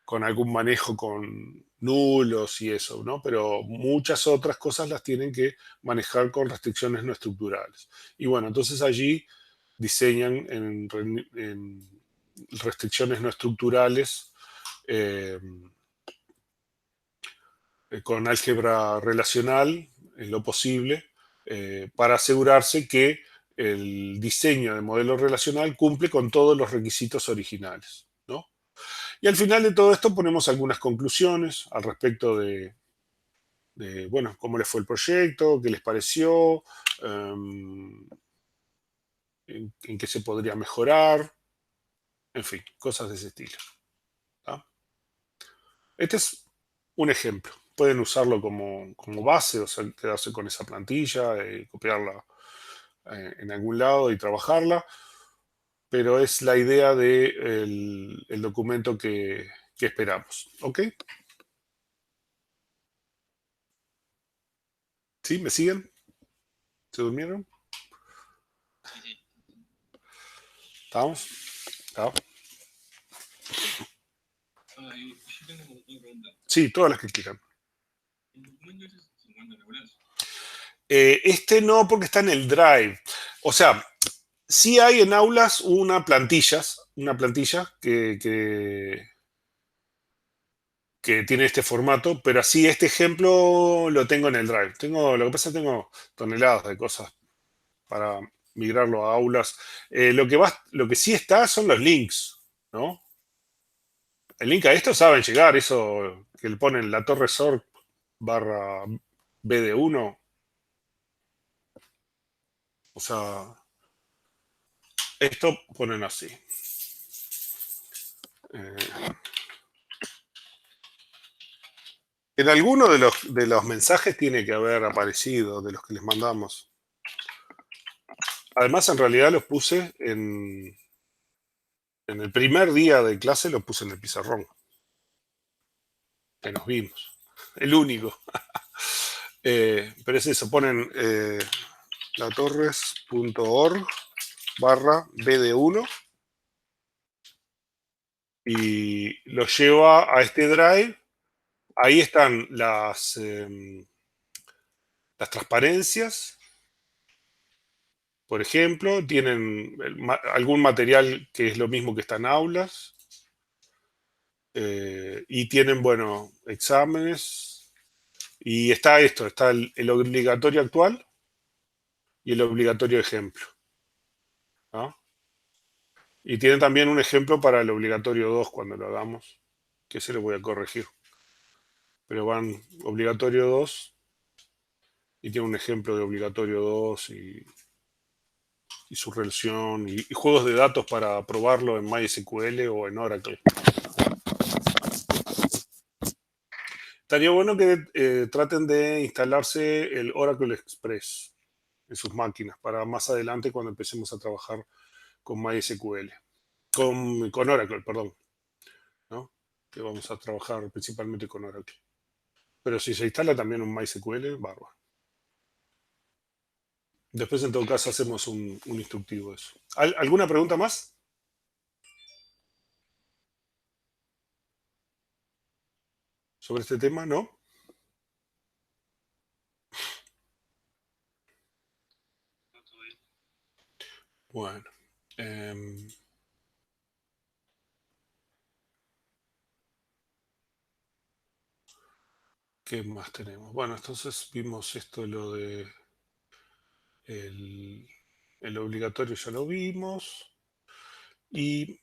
Speaker 1: con algún manejo con nulos y eso, ¿no? Pero muchas otras cosas las tienen que manejar con restricciones no estructurales. Y bueno, entonces allí diseñan en restricciones no estructurales eh, con álgebra relacional en lo posible para asegurarse que el diseño de modelo relacional cumple con todos los requisitos originales, ¿no? Y al final de todo esto ponemos algunas conclusiones al respecto bueno, cómo les fue el proyecto, qué les pareció, en qué se podría mejorar, en fin, cosas de ese estilo, ¿tá? Este es un ejemplo. Pueden usarlo como base, o sea, quedarse con esa plantilla, copiarla en algún lado y trabajarla, pero es la idea del el documento que esperamos. ¿Ok? ¿Sí? ¿Me siguen? ¿Se durmieron? ¿Estamos? ¿Tá? Sí, todas las que quieran. Este no, porque está en el Drive. O sea, sí hay en aulas una plantilla que tiene este formato, pero así este ejemplo lo tengo en el Drive. Lo que pasa es que tengo toneladas de cosas para migrarlo a aulas. Lo que sí está son los links, ¿no? El link a esto saben llegar, eso que le ponen la torre SOR barra BD1. O sea, esto ponen así. Eh, en alguno de los mensajes tiene que haber aparecido, de los que les mandamos. Además, en realidad los puse en el primer día de clase, los puse en el pizarrón, que nos vimos. El único. Pero es eso, ponen latorres.org barra BD1 y lo lleva a este drive. Ahí están las transparencias, por ejemplo, tienen algún material que es lo mismo que está en aulas, y tienen, bueno, exámenes, y está esto, está el obligatorio actual y el obligatorio ejemplo, ¿no? Y tienen también un ejemplo para el obligatorio 2 cuando lo hagamos, que se lo voy a corregir. Pero van obligatorio 2 y tiene un ejemplo de obligatorio 2 y su relación y juegos de datos para probarlo en MySQL o en Oracle. Estaría bueno que traten de instalarse el Oracle Express en sus máquinas para más adelante cuando empecemos a trabajar con MySQL, con Oracle, perdón, ¿no? Que vamos a trabajar principalmente con Oracle. Pero si se instala también un MySQL, bárbaro. Después, en todo caso, hacemos un instructivo de eso. ¿Alguna pregunta más sobre este tema? ¿No? Bueno. em, ¿Qué más tenemos? Bueno, entonces vimos esto, lo de el, el obligatorio ya lo vimos. Y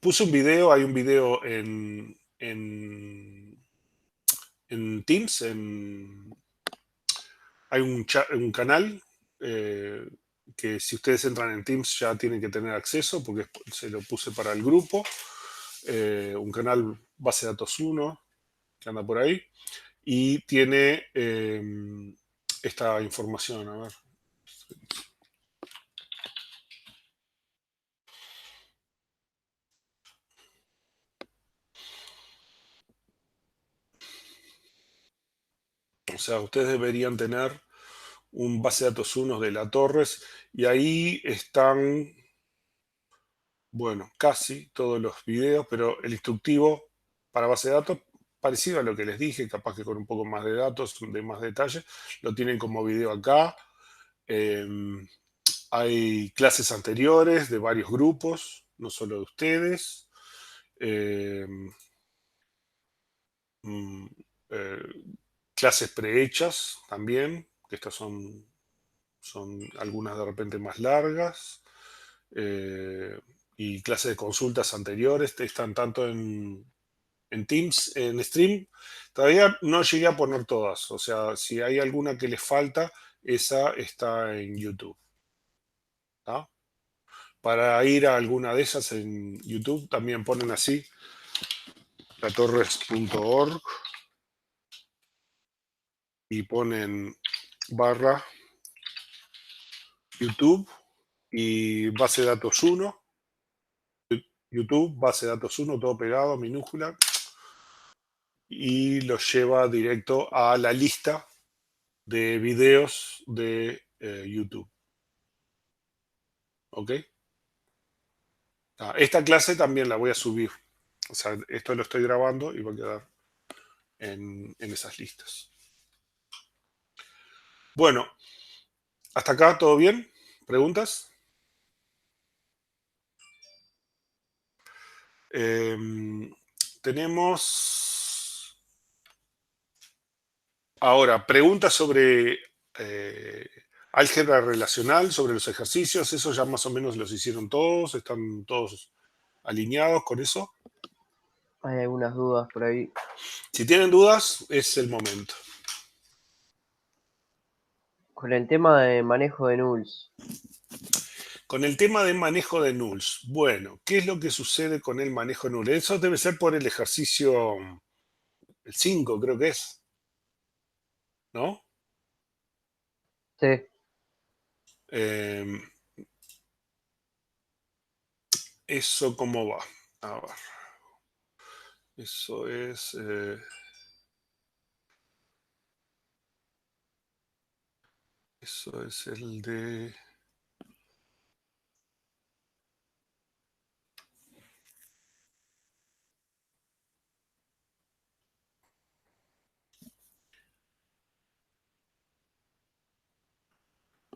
Speaker 1: puse un video, hay un video en Teams, hay un canal eh, que si ustedes entran en Teams ya tienen que tener acceso porque se lo puse para el grupo. Un canal base de datos 1 que anda por ahí y tiene esta información. A ver. O sea, ustedes deberían tener un base de datos 1 de la Torres y ahí están, bueno, casi todos los videos, pero el instructivo para base de datos, parecido a lo que les dije, capaz que con un poco más de datos, de más detalle, lo tienen como video acá. Em, Hay clases anteriores de varios grupos, no solo de ustedes. Em, mm, eh, Clases prehechas también, que estas son algunas de repente más largas. eh, y clases de consultas anteriores, están tanto en Teams, en Stream. Todavía no llegué a poner todas, o sea, si hay alguna que les falta, esa está en YouTube. ¿Tá? Para ir a alguna de esas en YouTube también ponen así, latorres.org y ponen barra YouTube y base de datos 1, YouTube, base de datos 1, todo pegado, minúscula, y los lleva directo a la lista de videos de YouTube. ¿Ok? Esta clase también la voy a subir. O sea, esto lo estoy grabando y va a quedar en esas listas. Bueno, hasta acá todo bien. ¿Preguntas? Tenemos ahora preguntas sobre álgebra relacional, sobre los ejercicios. Eso ya más o menos los hicieron todos. ¿Están todos alineados con eso?
Speaker 2: Hay algunas dudas por ahí.
Speaker 1: Si tienen dudas, es el momento.
Speaker 2: Con el tema de manejo de nulls.
Speaker 1: Con el tema de manejo de nulls. Bueno, ¿qué es lo que sucede con el manejo de nulls? Eso debe ser por el ejercicio, el 5 creo que es, ¿no?
Speaker 2: Sí,
Speaker 1: Eh, ¿Eso cómo va? A ver. Eso es... eso es el de...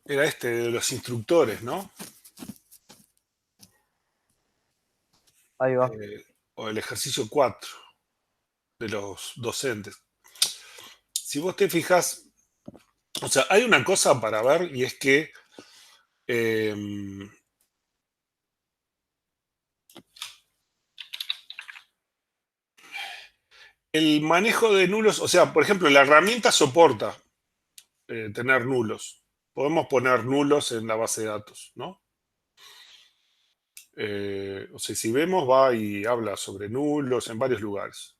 Speaker 1: Era este de los instructores, ¿no?
Speaker 2: ahí va.
Speaker 1: O el ejercicio 4 de los docentes. Si vos te fijas, o sea, hay una cosa para ver y es que eh, el manejo de nulos, o sea, por ejemplo, la herramienta soporta tener nulos. Podemos poner nulos en la base de datos, ¿no? O sea, si vemos, va y habla sobre nulos en varios lugares,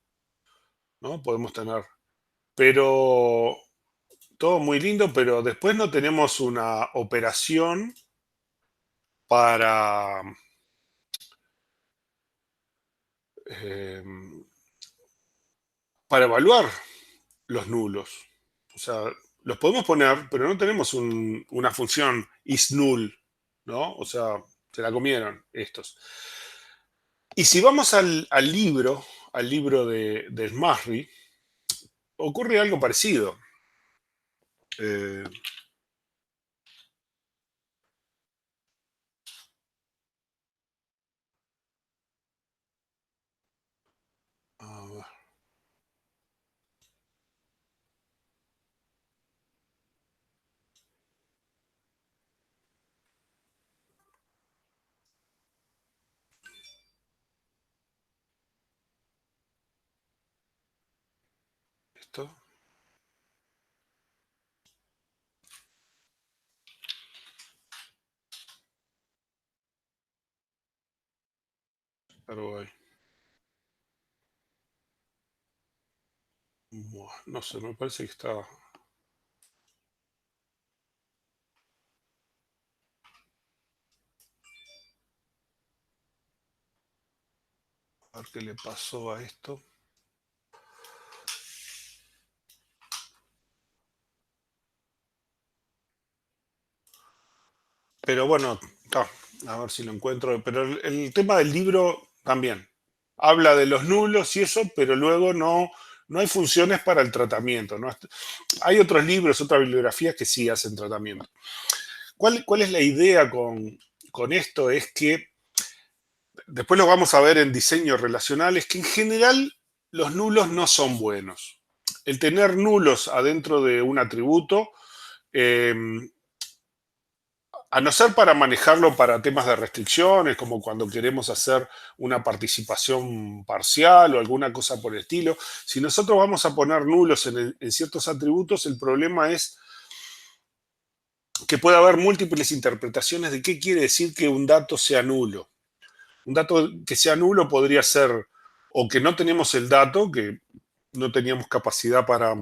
Speaker 1: ¿no? Podemos tener. Pero todo muy lindo, pero después no tenemos una operación para, eh, para evaluar los nulos. O sea, los podemos poner, pero no tenemos una función is null, ¿no? O sea, se la comieron estos. Y si vamos al libro de Smasry, ocurre algo parecido. Eh, a ver, esto, Paraguay. Buah, no sé, me parece que está. A ver qué le pasó a esto. Pero bueno, a ver si lo encuentro. Pero el tema del libro también. Habla de los nulos y eso, pero luego no hay funciones para el tratamiento, ¿no? Hay otros libros, otras bibliografías que sí hacen tratamiento. ¿Cuál es la idea con esto? Es que, después lo vamos a ver en diseño relacional, es que en general los nulos no son buenos. El tener nulos adentro de un atributo, eh, a no ser para manejarlo para temas de restricciones, como cuando queremos hacer una participación parcial o alguna cosa por el estilo, si nosotros vamos a poner nulos en ciertos atributos, el problema es que puede haber múltiples interpretaciones de qué quiere decir que un dato sea nulo. Un dato que sea nulo podría ser o que no tenemos el dato, que no teníamos capacidad para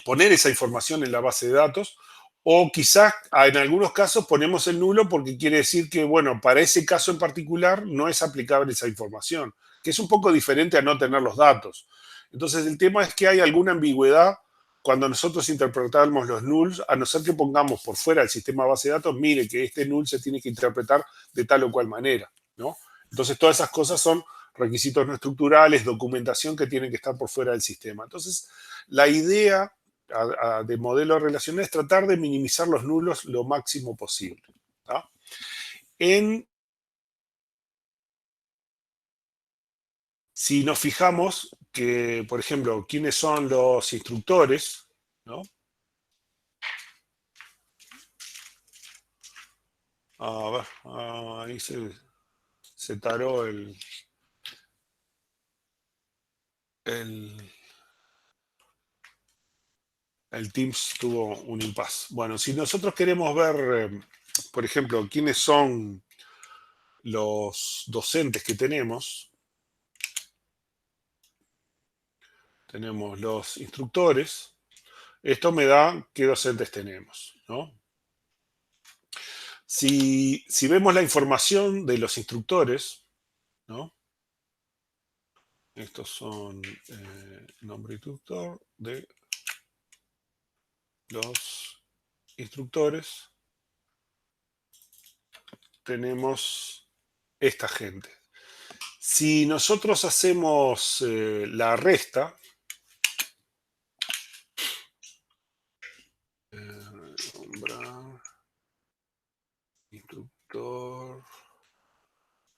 Speaker 1: poner esa información en la base de datos, o quizás en algunos casos ponemos el nulo porque quiere decir que, bueno, para ese caso en particular no es aplicable esa información, que es un poco diferente a no tener los datos. Entonces el tema es que hay alguna ambigüedad cuando nosotros interpretamos los nulls, a no ser que pongamos por fuera del sistema base de datos, mire que este null se tiene que interpretar de tal o cual manera. ¿no? Entonces, todas esas cosas son requisitos no estructurales, documentación que tienen que estar por fuera del sistema. Entonces, la idea de modelo relacional es tratar de minimizar los nulos lo máximo posible. ¿Tá? Si nos fijamos que, por ejemplo, quiénes son los instructores, ¿no? A ver, ahí se taró el Teams tuvo un impasse. Bueno, si nosotros queremos ver, por ejemplo, quiénes son los docentes que tenemos los instructores, esto me da qué docentes tenemos, ¿no? Si vemos la información de los instructores, ¿no? Estos son nombre instructor de los instructores. Tenemos esta gente. Si nosotros hacemos la resta, nombrar instructor,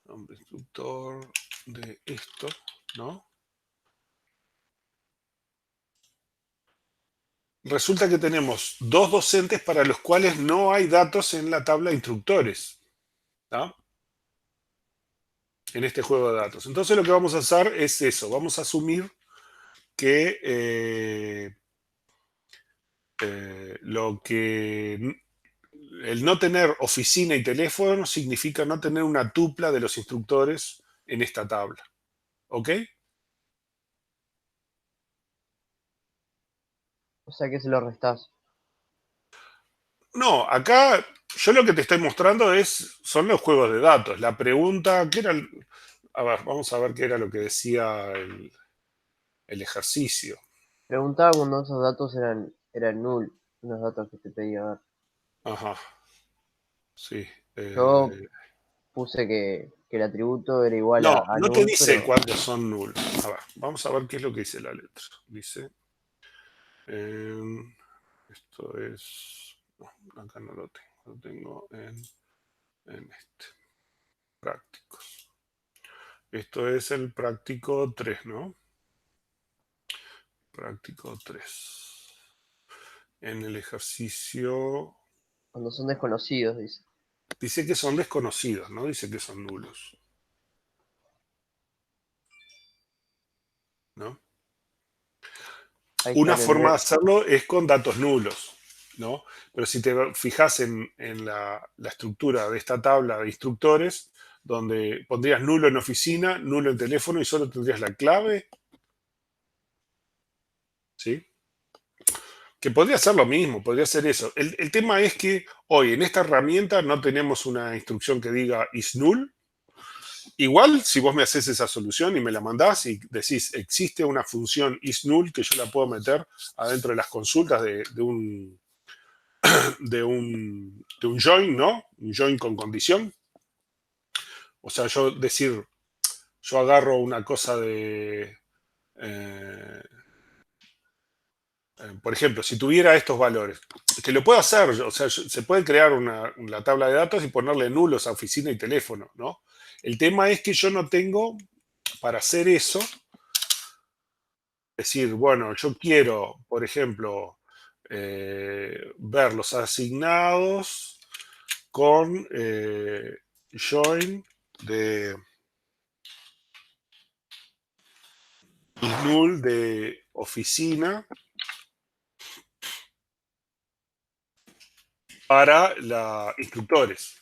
Speaker 1: nombre instructor de esto, ¿no? Resulta que tenemos dos docentes para los cuales no hay datos en la tabla de instructores, ¿tá? En este juego de datos. Entonces lo que vamos a hacer es eso, vamos a asumir que el no tener oficina y teléfono significa no tener una tupla de los instructores en esta tabla. ¿Ok?
Speaker 2: O sea que se lo restás.
Speaker 1: No, acá yo lo que te estoy mostrando son los juegos de datos. La pregunta, ¿qué era? A ver, vamos a ver qué era lo que decía el ejercicio.
Speaker 2: Preguntaba cuando esos datos eran null, los datos que te pedía ver.
Speaker 1: Ajá, sí.
Speaker 2: Yo puse que el atributo era igual
Speaker 1: No,
Speaker 2: a
Speaker 1: no te
Speaker 2: null,
Speaker 1: dice
Speaker 2: pero
Speaker 1: cuántos son nulos. A ver, vamos a ver qué es lo que dice la letra. Dice, esto es, no, acá no lo tengo, lo tengo en este, prácticos. Esto es el práctico 3, ¿no? Práctico 3. En el ejercicio
Speaker 2: cuando son desconocidos, dice.
Speaker 1: dice que son desconocidos, no dice que son nulos, ¿no?
Speaker 2: Ahí está
Speaker 1: Una
Speaker 2: en el
Speaker 1: forma de
Speaker 2: de,
Speaker 1: hacerlo es con datos nulos, ¿no? Pero si te fijas en la estructura de esta tabla de instructores, donde pondrías nulo en oficina, nulo en teléfono y solo tendrías la clave, ¿sí? Que podría ser lo mismo, podría ser eso. El tema es que hoy en esta herramienta no tenemos una instrucción que diga is null. Igual, si vos me haces esa solución y me la mandás y decís, existe una función is null que yo la puedo meter adentro de las consultas de un join, ¿no? Un join con condición. O sea, yo agarro una cosa por ejemplo, si tuviera estos valores, que lo puedo hacer, o sea, se puede crear una tabla de datos y ponerle nulos a oficina y teléfono, ¿no? El tema es que yo no tengo, para hacer eso, decir, bueno, yo quiero, por ejemplo, ver los asignados con join de null de oficina para instructores,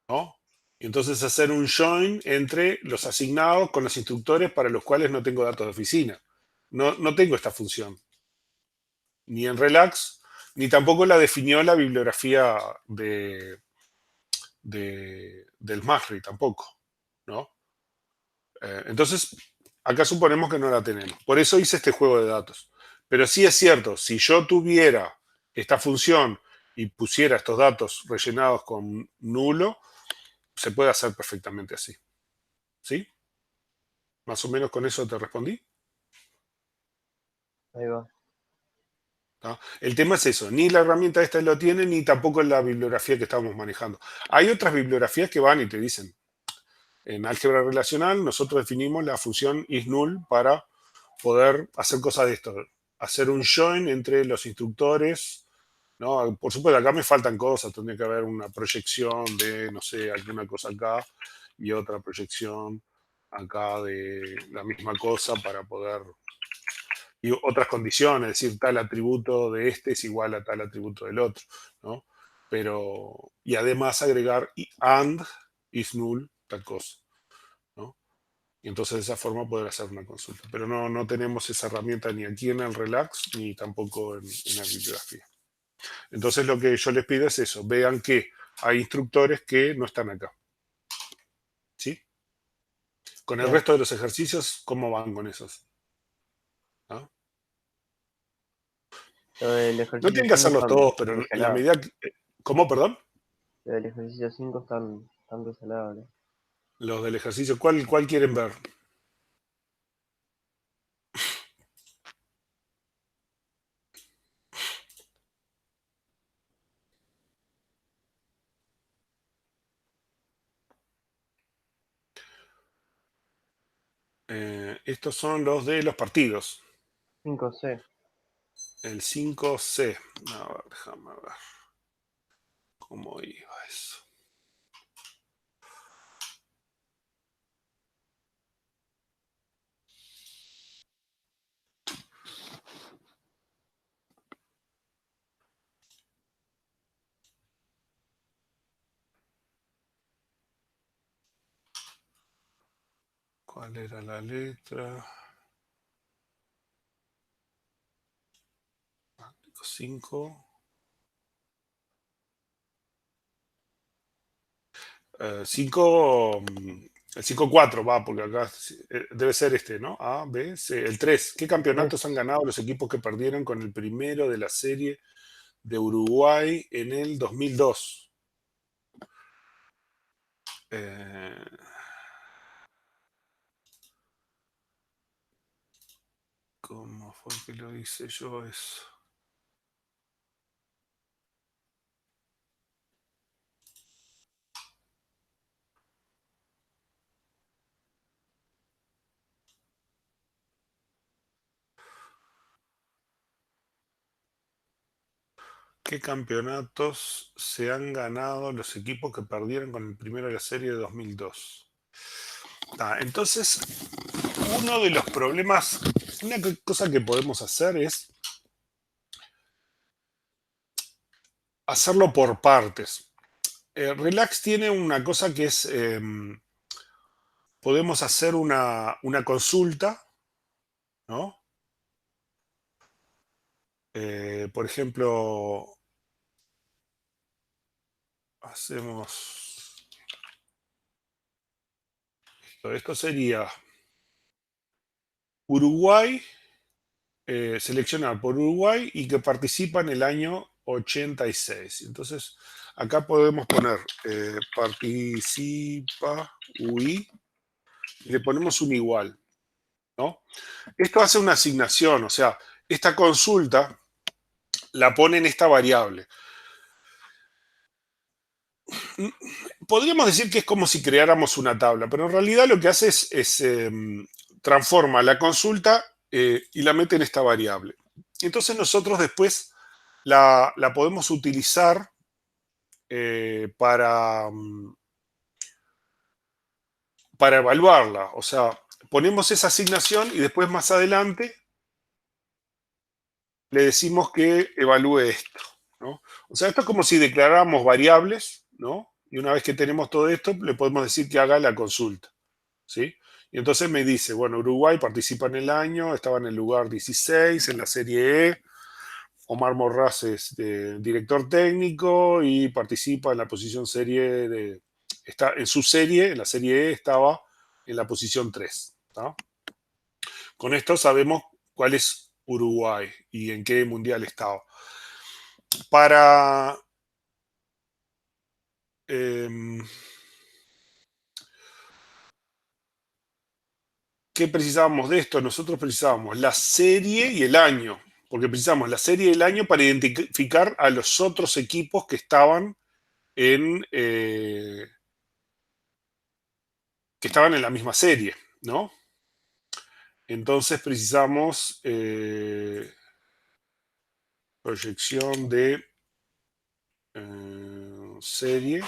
Speaker 1: ¿no? Y entonces hacer un join entre los asignados con los instructores para los cuales no tengo datos de oficina. No tengo esta función, ni en Relax, ni tampoco la definió la bibliografía del MASRI tampoco, ¿no? Entonces, acá suponemos que no la tenemos. Por eso hice este juego de datos. Pero sí es cierto, si yo tuviera esta función y pusiera estos datos rellenados con nulo, se puede hacer perfectamente así. ¿Sí? Más o menos con eso te respondí.
Speaker 2: Ahí va.
Speaker 1: ¿Tá? El tema es eso, ni la herramienta esta lo tiene, ni tampoco la bibliografía que estamos manejando. Hay otras bibliografías que van y te dicen, en álgebra relacional nosotros definimos la función isNull para poder hacer cosas de esto, hacer un join entre los instructores, ¿no? Por supuesto, acá me faltan cosas, tendría que haber una proyección de, no sé, alguna cosa acá y otra proyección acá de la misma cosa para poder y otras condiciones, es decir, tal atributo de este es igual a tal atributo del otro, ¿no? Pero, y además agregar and is null, tal cosa, ¿no? Y entonces de esa forma poder hacer una consulta. Pero no tenemos esa herramienta ni aquí en el Relax, ni tampoco en la bibliografía. Entonces lo que yo les pido es eso, vean que hay instructores que no están acá, ¿sí? Con el
Speaker 2: Bien.
Speaker 1: resto de los ejercicios, ¿cómo van con esos? ¿Ah?
Speaker 2: Lo del
Speaker 1: No
Speaker 2: ejercicio
Speaker 1: tienen que
Speaker 2: 5
Speaker 1: hacerlos
Speaker 2: están
Speaker 1: todos, pero en la
Speaker 2: resalados.
Speaker 1: medida que... ¿Cómo, perdón?
Speaker 2: Lo del ejercicio 5 están resalados, ¿no?
Speaker 1: Los del ejercicio, ¿cuál quieren ver? Estos son los de los partidos.
Speaker 2: 5C.
Speaker 1: El 5C. A ver, déjame ver cómo iba eso. ¿Cuál era la letra? 5. 5. El 5-4 va, porque acá debe ser este, ¿no? A, B, C. El 3. ¿Qué campeonatos han
Speaker 2: 3.
Speaker 1: ganado los equipos que perdieron con el primero de la serie de Uruguay en el 2002? Eh, ¿Cómo fue que lo hice yo eso? ¿Qué campeonatos se han ganado los equipos que perdieron con el primero de la serie de 2002? Entonces, uno de los problemas, una cosa que podemos hacer es hacerlo por partes. Relax tiene una cosa que es, podemos hacer una consulta, ¿no? Por ejemplo, hacemos, esto sería Uruguay, seleccionar por Uruguay y que participa en el año 86. Entonces, acá podemos poner participa UI y le ponemos un igual, ¿no? Esto hace una asignación, o sea, esta consulta la pone en esta variable. Podríamos decir que es como si creáramos una tabla, pero en realidad lo que hace es transforma la consulta y la mete en esta variable. Entonces nosotros después la podemos utilizar para evaluarla. O sea, ponemos esa asignación y después más adelante le decimos que evalúe esto, ¿no? O sea, esto es como si declaráramos variables, ¿no? Y una vez que tenemos todo esto, le podemos decir que haga la consulta, ¿sí? Y entonces me dice, bueno, Uruguay participa en el año, estaba en el lugar 16 en la Serie E, Omar Morraz es director técnico y participa en la posición serie de... Está en su serie, en la Serie E, estaba en la posición 3, ¿tá? Con esto sabemos cuál es Uruguay y en qué mundial estaba. Para... Eh, ¿qué precisábamos de esto? Nosotros precisábamos la serie y el año, porque precisamos la serie y el año para identificar a los otros equipos que estaban en la misma serie, ¿no? Entonces precisamos proyección de serie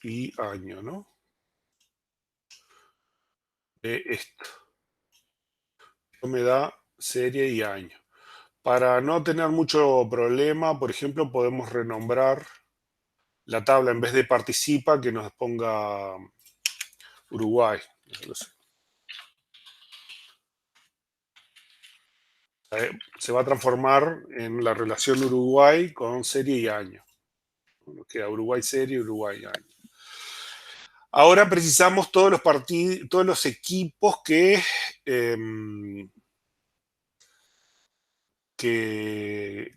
Speaker 1: y año, ¿no? De esto. Esto me da serie y año. Para no tener mucho problema, por ejemplo, podemos renombrar la tabla en vez de participa, que nos ponga Uruguay. No sé. Se va a transformar en la relación Uruguay con serie y año. Nos queda Uruguay serie, Uruguay año. Ahora precisamos todos los partidos, todos los equipos que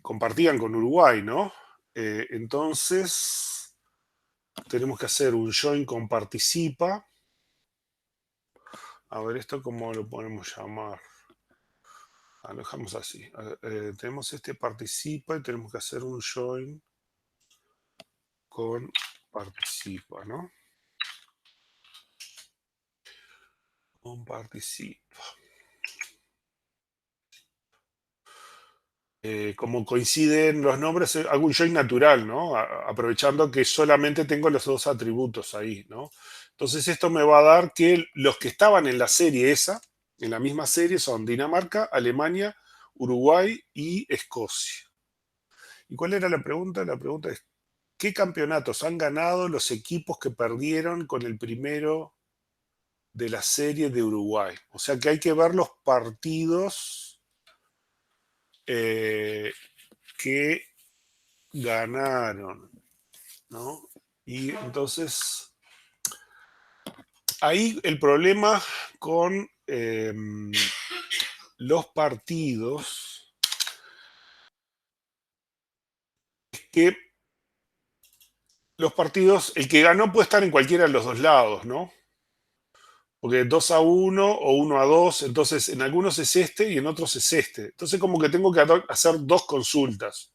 Speaker 1: compartían con Uruguay, ¿no? Entonces, tenemos que hacer un join con participa. A ver, ¿esto cómo lo podemos llamar? Lo dejamos así. Tenemos este participa y tenemos que hacer un join con participa, ¿no? Con participa. Como coinciden los nombres, hago un join natural, ¿no? Aprovechando que solamente tengo los dos atributos ahí, ¿no? Entonces esto me va a dar que los que estaban en la serie esa, en la misma serie, son Dinamarca, Alemania, Uruguay y Escocia. ¿Y cuál era la pregunta? La pregunta es, ¿qué campeonatos han ganado los equipos que perdieron con el primero de la serie de Uruguay? O sea que hay que ver los partidos que ganaron, ¿no? Y entonces, ahí el problema con los partidos es que los partidos, el que ganó puede estar en cualquiera de los dos lados, ¿no? Porque 2-1 o 1-2, entonces en algunos es este y en otros es este. Entonces como que tengo que hacer dos consultas,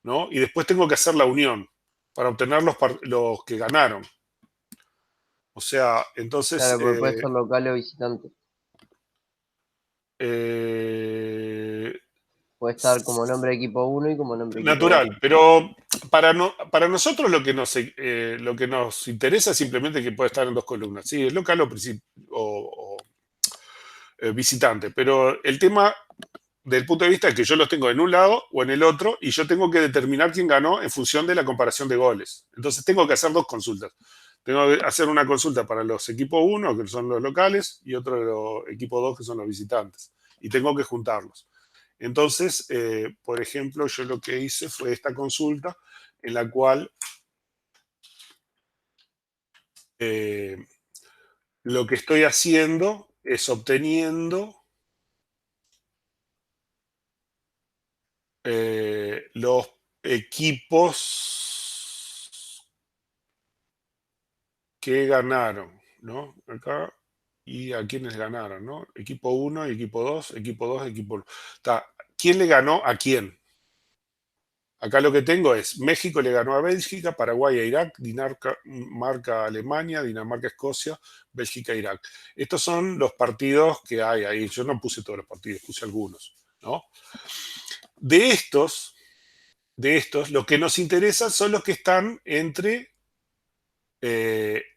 Speaker 1: ¿no? Y después tengo que hacer la unión para obtener los que ganaron. O sea, entonces
Speaker 2: Claro, porque puede ser local o visitante.
Speaker 1: eh,
Speaker 2: Puede estar como nombre de equipo 1 y como nombre de equipo 2.
Speaker 1: natural, pero para nosotros lo que nos interesa es simplemente que pueda estar en dos columnas. Sí, es local o visitante, pero el tema del punto de vista es que yo los tengo en un lado o en el otro y yo tengo que determinar quién ganó en función de la comparación de goles. Entonces tengo que hacer dos consultas. Tengo que hacer una consulta para los equipos 1, que son los locales, y otro de los equipos 2, que son los visitantes. Y tengo que juntarlos. Entonces, por ejemplo, yo lo que hice fue esta consulta en la cual lo que estoy haciendo es obteniendo los equipos que ganaron, ¿no? Acá, y a quienes ganaron, ¿no? Equipo 1, equipo 2, equipo 2, equipo 1. ¿Quién le ganó a quién? Acá lo que tengo es México le ganó a Bélgica, Paraguay a Irak, Dinamarca a Alemania, Dinamarca a Escocia, Bélgica a Irak. Estos son los partidos que hay ahí. Yo no puse todos los partidos, puse algunos, ¿no? De estos, lo que nos interesa son los que están entre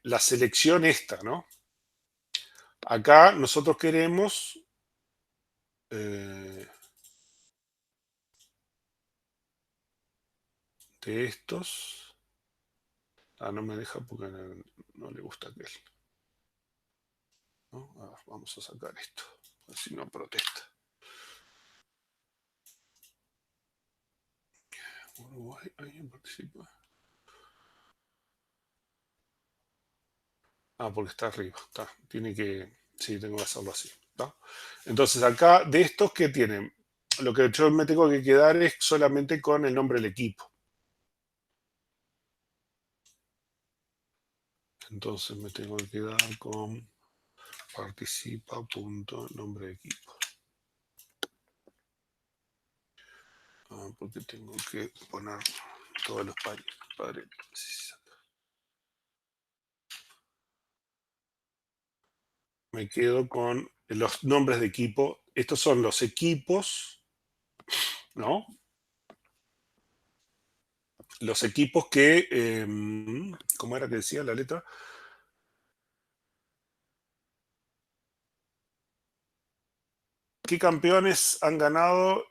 Speaker 1: la selección esta, ¿no? Acá nosotros queremos de estos. No me deja porque no le gusta aquel. ¿No? A ver, vamos a sacar esto. A ver si no protesta. Uruguay, ¿alguien participa? Porque está arriba. Tiene que. Sí, tengo que hacerlo así. Entonces, acá, de estos que tienen, lo que yo me tengo que quedar es solamente con el nombre del equipo. Entonces me tengo que quedar con participa.nombre de equipo. Porque tengo que poner todos los paréntesis. Me quedo con los nombres de equipo. Estos son los equipos, ¿no? Los equipos que, ¿cómo era que decía la letra? ¿Qué campeones han ganado?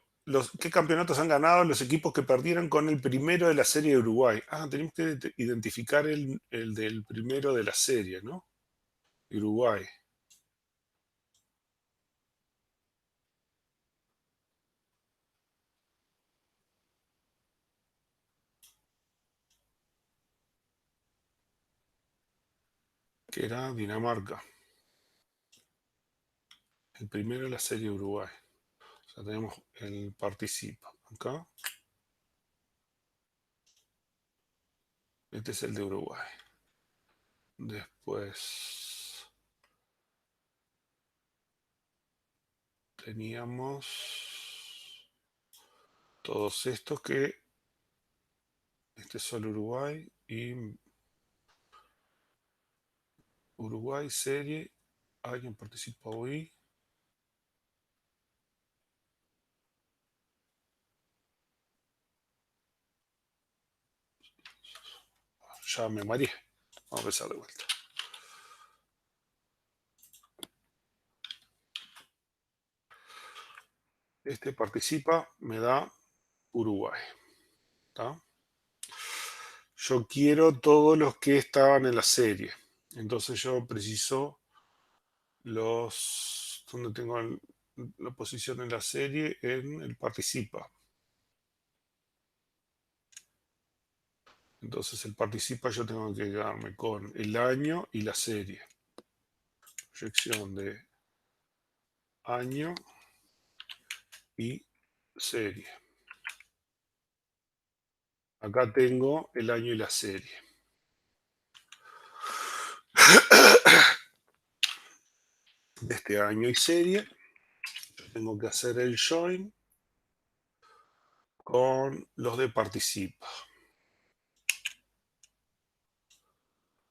Speaker 1: ¿Qué campeonatos han ganado los equipos que perdieron con el primero de la serie de Uruguay? Tenemos que identificar el del primero de la serie, ¿no? Uruguay. Que era Dinamarca. El primero de la serie de Uruguay. O sea, tenemos el participa acá. Este es el de Uruguay. Después teníamos todos estos que este es solo Uruguay y Uruguay serie. ¿Alguien participó hoy? Ya me mareé. Vamos a empezar de vuelta. Este participa, me da Uruguay. ¿Tá? Yo quiero todos los que estaban en la serie. Entonces yo preciso los... donde tengo la posición en la serie en el participa. Entonces el participa yo tengo que quedarme con el año y la serie. Proyección de año y serie. Acá tengo el año y la serie. De este año y serie, tengo que hacer el join con los de participa.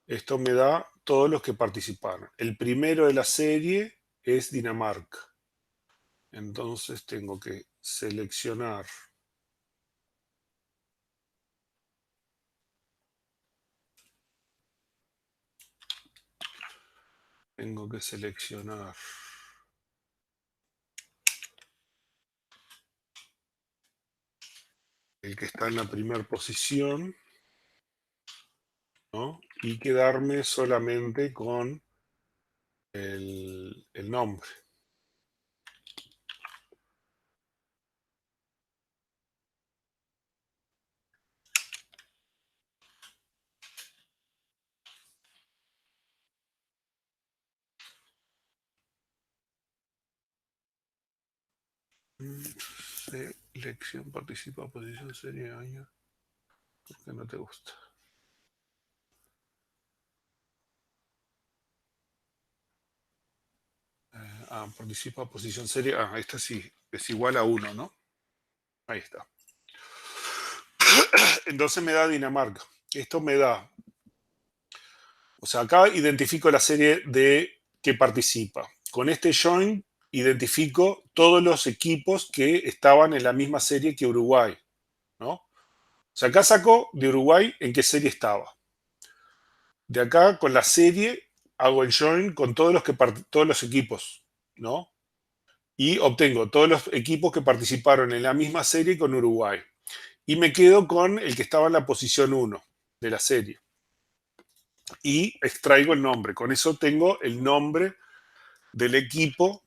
Speaker 1: Esto me da todos los que participaron. El primero de la serie es Dinamarca. Entonces tengo que seleccionar el que está en la primera posición, ¿no? Y quedarme solamente con el nombre. Selección, participa, posición, serie, año. ¿Por qué no te gusta? Participa, posición, serie. Esta sí, es igual a 1, ¿no? Ahí está. Entonces me da Dinamarca. Esto me da... O sea, acá identifico la serie de que participa. Con este join identifico todos los equipos que estaban en la misma serie que Uruguay, ¿no? O sea, acá saco de Uruguay en qué serie estaba. De acá, con la serie, hago el join con todos los equipos, ¿no? Y obtengo todos los equipos que participaron en la misma serie con Uruguay. Y me quedo con el que estaba en la posición 1 de la serie. Y extraigo el nombre. Con eso tengo el nombre del equipo,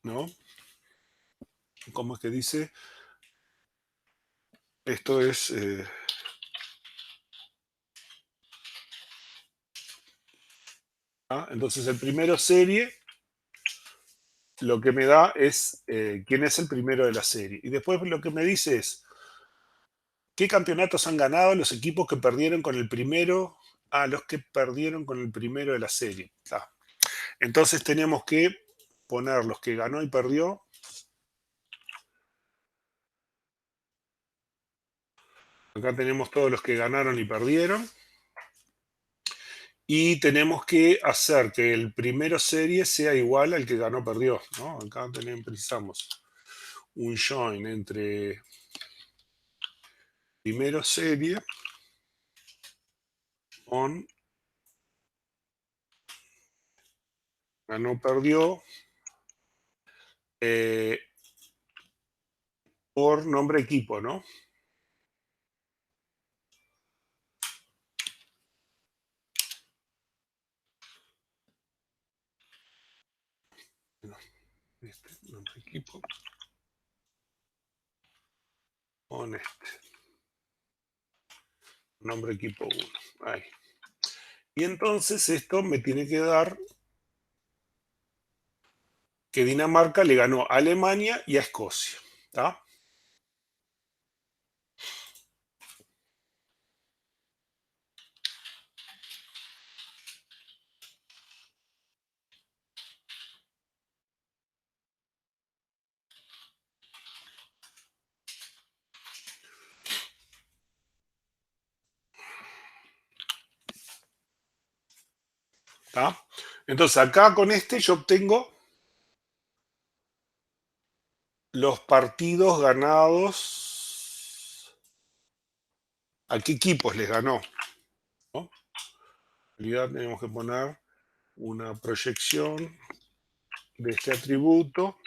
Speaker 1: ¿no? ¿Cómo es que dice? Esto es... entonces el primero serie, lo que me da es quién es el primero de la serie. Y después lo que me dice es, ¿qué campeonatos han ganado los equipos que perdieron con el primero a los que perdieron con el primero de la serie. Entonces tenemos que poner los que ganó y perdió. Acá tenemos todos los que ganaron y perdieron. Y tenemos que hacer que el primero serie sea igual al que ganó perdió, ¿no? Acá precisamos un join entre primero serie on ganó perdió por nombre equipo, ¿no? Este nombre equipo on nombre equipo 1. Ahí. Y entonces esto me tiene que dar que Dinamarca le ganó a Alemania y a Escocia. ¿Está? ¿Está? Entonces acá con este yo obtengo los partidos ganados. ¿A qué equipos les ganó? ¿No? En realidad tenemos que poner una proyección de este atributo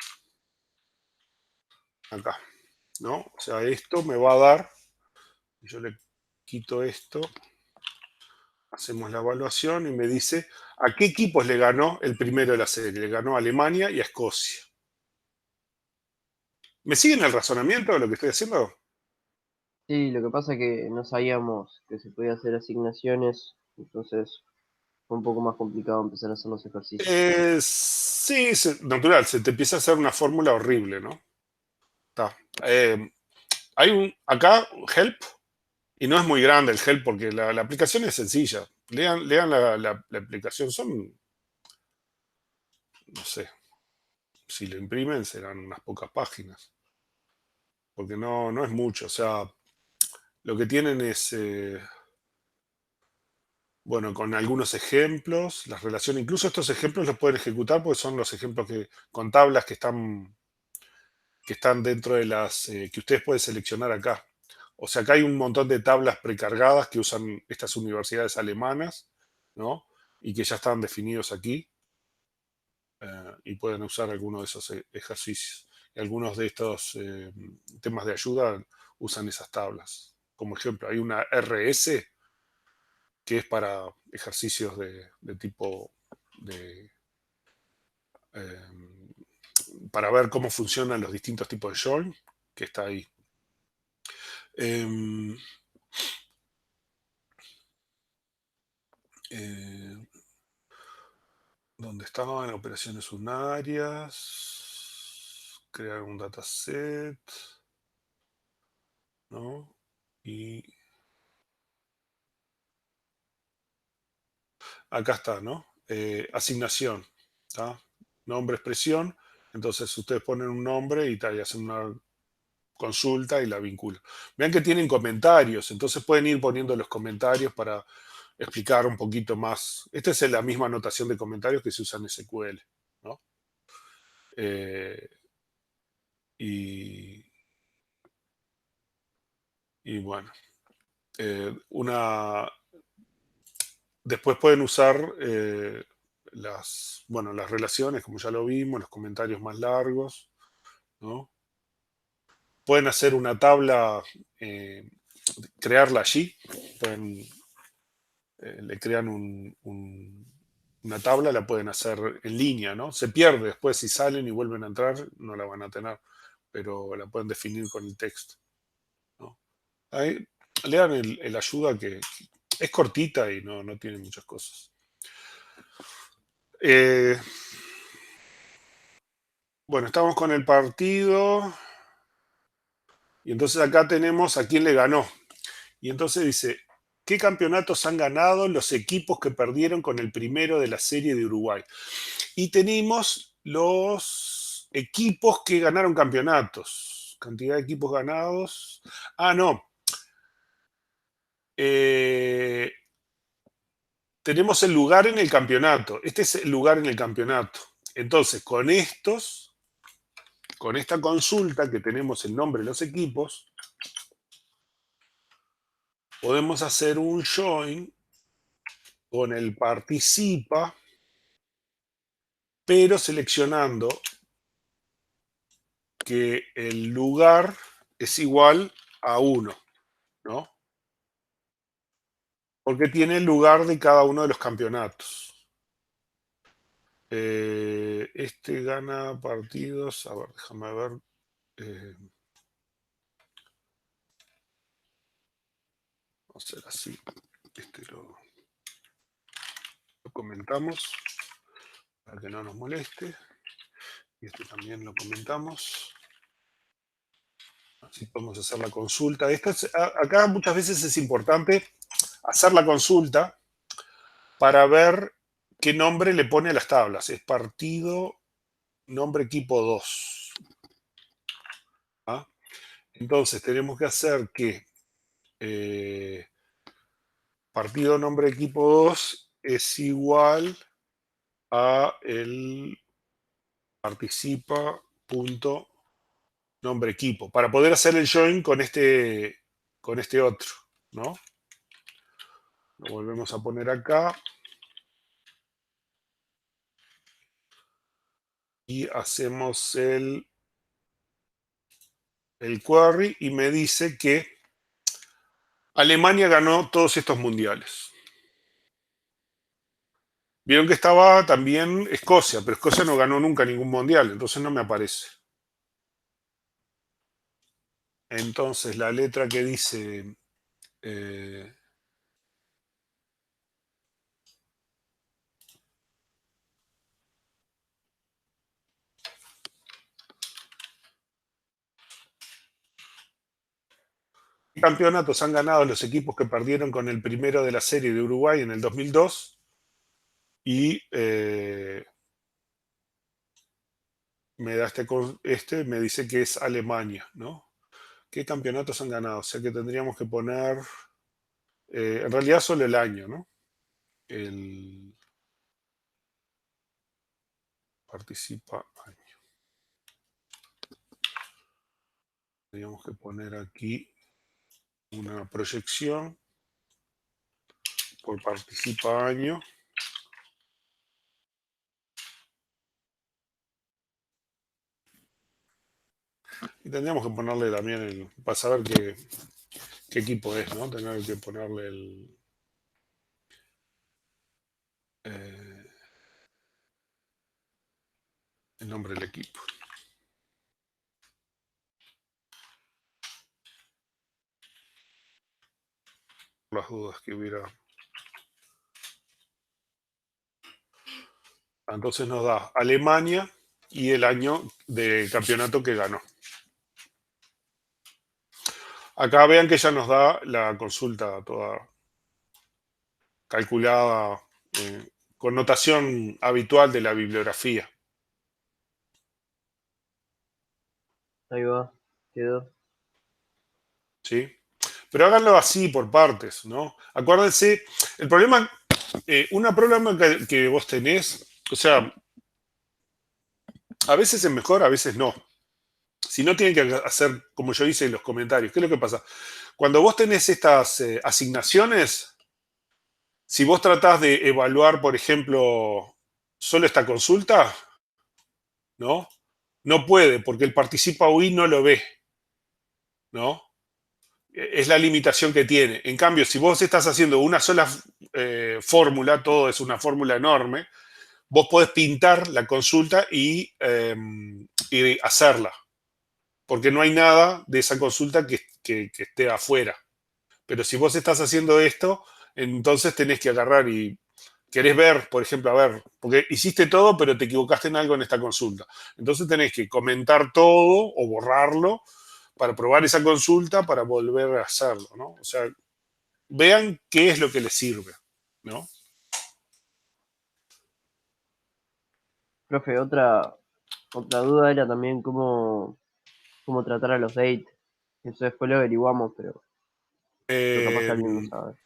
Speaker 1: acá, ¿no? O sea, esto me va a dar, yo le quito esto, hacemos la evaluación y me dice a qué equipos le ganó el primero de la serie. Le ganó a Alemania y a Escocia. ¿Me siguen el razonamiento de lo que estoy haciendo?
Speaker 2: Sí, lo que pasa es que no sabíamos que se podía hacer asignaciones, entonces fue un poco más complicado empezar a hacer los ejercicios.
Speaker 1: Sí, natural, se te empieza a hacer una fórmula horrible, ¿no? Está. Hay acá, help, y no es muy grande el help porque la aplicación es sencilla. Lean la aplicación, son, no sé, si lo imprimen serán unas pocas páginas, porque no es mucho. O sea, lo que tienen es, bueno, con algunos ejemplos, las relaciones, incluso estos ejemplos los pueden ejecutar porque son los ejemplos con tablas que están dentro de las que ustedes pueden seleccionar acá. O sea, acá hay un montón de tablas precargadas que usan estas universidades alemanas, ¿no? Y que ya están definidos aquí y pueden usar algunos de esos ejercicios. Y algunos de estos temas de ayuda usan esas tablas. Como ejemplo, hay una RS que es para ejercicios de tipo de, eh, para ver cómo funcionan los distintos tipos de join, que está ahí. Eh, eh, ¿Dónde estaban? Operaciones unarias, crear un dataset, ¿no? Y acá está, ¿no? Asignación, ¿tá? Nombre, expresión. Entonces ustedes ponen un nombre y hacen una consulta y la vinculan. Vean que tienen comentarios, entonces pueden ir poniendo los comentarios para explicar un poquito más. Esta es la misma notación de comentarios que se usa en SQL, ¿no? Eh, y, y bueno, después pueden usar las relaciones, como ya lo vimos, los comentarios más largos, ¿no? Pueden hacer una tabla, crearla allí, le crean una tabla, la pueden hacer en línea, ¿no? Se pierde después si salen y vuelven a entrar, no la van a tener, pero la pueden definir con el texto, ¿no? Ahí, lean el ayuda que es cortita y no tiene muchas cosas. Bueno, estamos con el partido y entonces acá tenemos a quién le ganó. Y entonces dice, ¿Qué campeonatos han ganado los equipos que perdieron con el primero de la serie de Uruguay? Y tenemos los equipos que ganaron campeonatos. Cantidad de equipos ganados. Ah, no. Tenemos el lugar en el campeonato. Este es el lugar en el campeonato. Entonces, con esta consulta que tenemos el nombre de los equipos, podemos hacer un join con el participa, pero seleccionando que el lugar es igual a 1, ¿no? Porque tiene el lugar de cada uno de los campeonatos. Este gana partidos. A ver, déjame ver. Vamos a hacer así. Este lo comentamos para que no nos moleste. Y este también lo comentamos. Así podemos hacer la consulta. Acá muchas veces es importante hacer la consulta para ver qué nombre le pone a las tablas. Es partido, nombre equipo 2. ¿Ah? Entonces tenemos que hacer que partido, nombre equipo 2 es igual a el participa punto nombre equipo, para poder hacer el join con este otro, ¿no? Lo volvemos a poner acá. Y hacemos el query y me dice que Alemania ganó todos estos mundiales. Vieron que estaba también Escocia, pero Escocia no ganó nunca ningún mundial, entonces no me aparece. Entonces la letra que dice ¿qué campeonatos han ganado los equipos que perdieron con el primero de la serie de Uruguay en el 2002? Y me da me dice que es Alemania, ¿no? ¿Qué campeonatos han ganado? O sea que tendríamos que poner, en realidad solo el año, ¿no? El participa año. Tendríamos que poner aquí una proyección por participa año. Y tendríamos que ponerle también para saber qué equipo es, ¿no? Tener que ponerle el nombre del equipo. Las dudas que hubiera. Entonces nos da Alemania y el año de campeonato que ganó. Acá vean que ya nos da la consulta toda calculada con notación habitual de la bibliografía.
Speaker 2: Ahí va, quedó.
Speaker 1: ¿Sí? Pero háganlo así, por partes, ¿no? Acuérdense, el problema, una problema que vos tenés, o sea, a veces es mejor, a veces no. Si no, tienen que hacer como yo hice en los comentarios. ¿Qué es lo que pasa? Cuando vos tenés estas asignaciones, si vos tratás de evaluar, por ejemplo, solo esta consulta, ¿no? No puede, porque el participa UI no lo ve, ¿no? Es la limitación que tiene. En cambio, si vos estás haciendo una sola fórmula, todo es una fórmula enorme, vos podés pintar la consulta y hacerla, porque no hay nada de esa consulta que esté afuera. Pero si vos estás haciendo esto, entonces tenés que agarrar y querés ver, por ejemplo, a ver, porque hiciste todo, pero te equivocaste en algo en esta consulta. Entonces tenés que comentar todo o borrarlo para probar esa consulta para volver a hacerlo, ¿no? O sea, vean qué es lo que les sirve, ¿no?
Speaker 2: Profe, otra duda era también cómo tratar a los dates. Eso después lo averiguamos, pero capaz que
Speaker 1: Eh,
Speaker 2: alguien no sabe.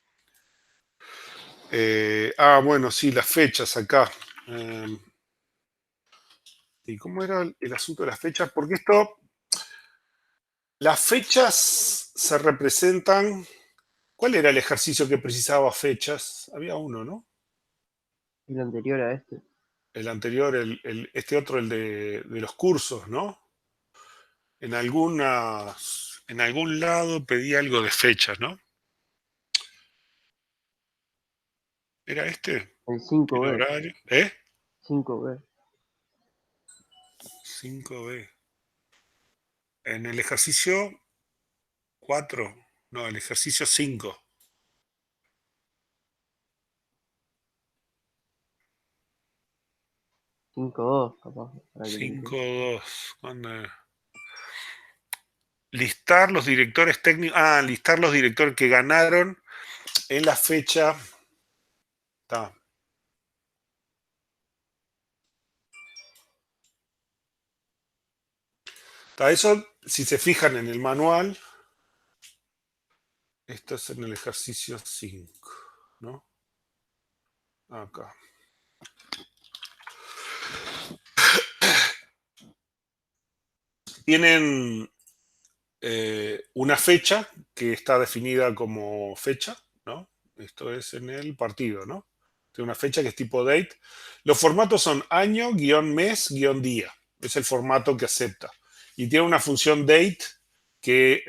Speaker 1: bueno, sí, las fechas acá. Eh, ¿Y cómo era el asunto de las fechas? Porque las fechas se representan. ¿Cuál era el ejercicio que precisaba fechas? Había uno, ¿no?
Speaker 2: El anterior a este.
Speaker 1: El anterior, este otro, el de los cursos, ¿no? En algún lado pedí algo de fechas, ¿no? ¿Era este?
Speaker 2: El
Speaker 1: ¿Tiene
Speaker 2: 5B.
Speaker 1: horario? ¿Eh?
Speaker 2: 5B.
Speaker 1: 5B. En el ejercicio 4. No, el ejercicio 5.
Speaker 2: 5-2, capaz, para que lo entienda.
Speaker 1: 5.2. Listar los directores técnicos. Listar los directores que ganaron en la fecha. Está. Eso, si se fijan en el manual, esto es en el ejercicio 5, ¿no? Acá. Tienen una fecha que está definida como fecha, ¿no? Esto es en el partido, ¿no? Tiene una fecha que es tipo date. Los formatos son año, guión mes, guión día. Es el formato que acepta. Y tiene una función date que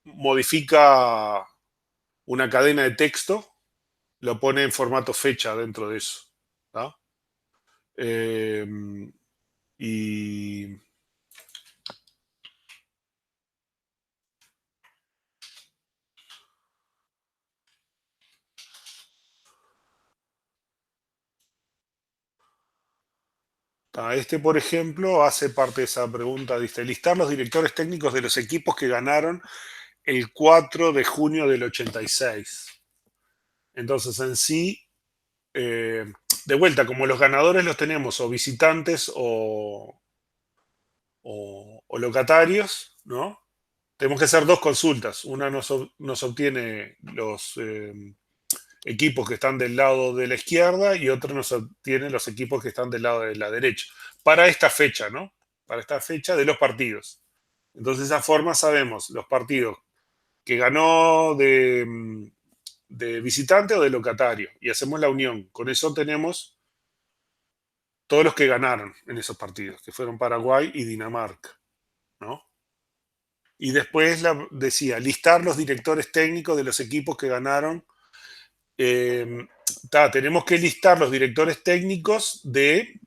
Speaker 1: modifica una cadena de texto, lo pone en formato fecha dentro de eso. ¿No? Eh, y este, por ejemplo, hace parte de esa pregunta. Dice, listar los directores técnicos de los equipos que ganaron el 4 de junio del 86. Entonces, en sí, de vuelta, como los ganadores los tenemos o visitantes o locatarios, ¿no? Tenemos que hacer dos consultas. Una nos obtiene los equipos que están del lado de la izquierda y otra nos obtiene los equipos que están del lado de la derecha. Para esta fecha, ¿no? Para esta fecha de los partidos. Entonces, de esa forma sabemos los partidos que ganó de visitante o de locatario y hacemos la unión. Con eso tenemos todos los que ganaron en esos partidos, que fueron Paraguay y Dinamarca, ¿no? Y después decía, listar los directores técnicos de los equipos que ganaron. Tenemos que listar los directores técnicos de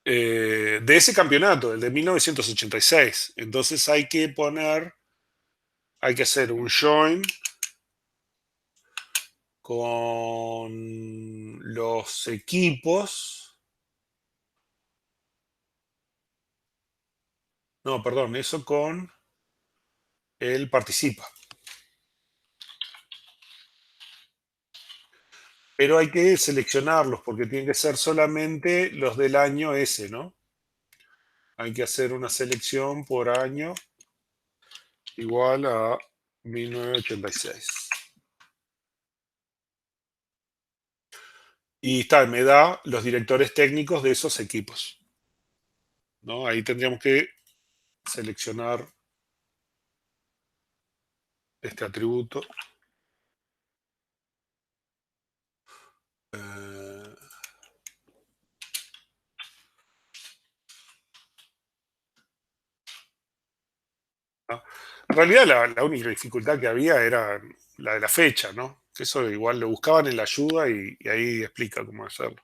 Speaker 1: ese campeonato, el de 1986. Entonces hay que hacer un join con los equipos. No, perdón, eso con el participa. Pero hay que seleccionarlos porque tienen que ser solamente los del año ese, ¿no? Hay que hacer una selección por año igual a 1986. Y me da los directores técnicos de esos equipos, ¿no? Ahí tendríamos que seleccionar este atributo. Eh, ¿no? En realidad la única dificultad que había era la de la fecha, ¿no? Que eso igual lo buscaban en la ayuda y ahí explica cómo hacerlo.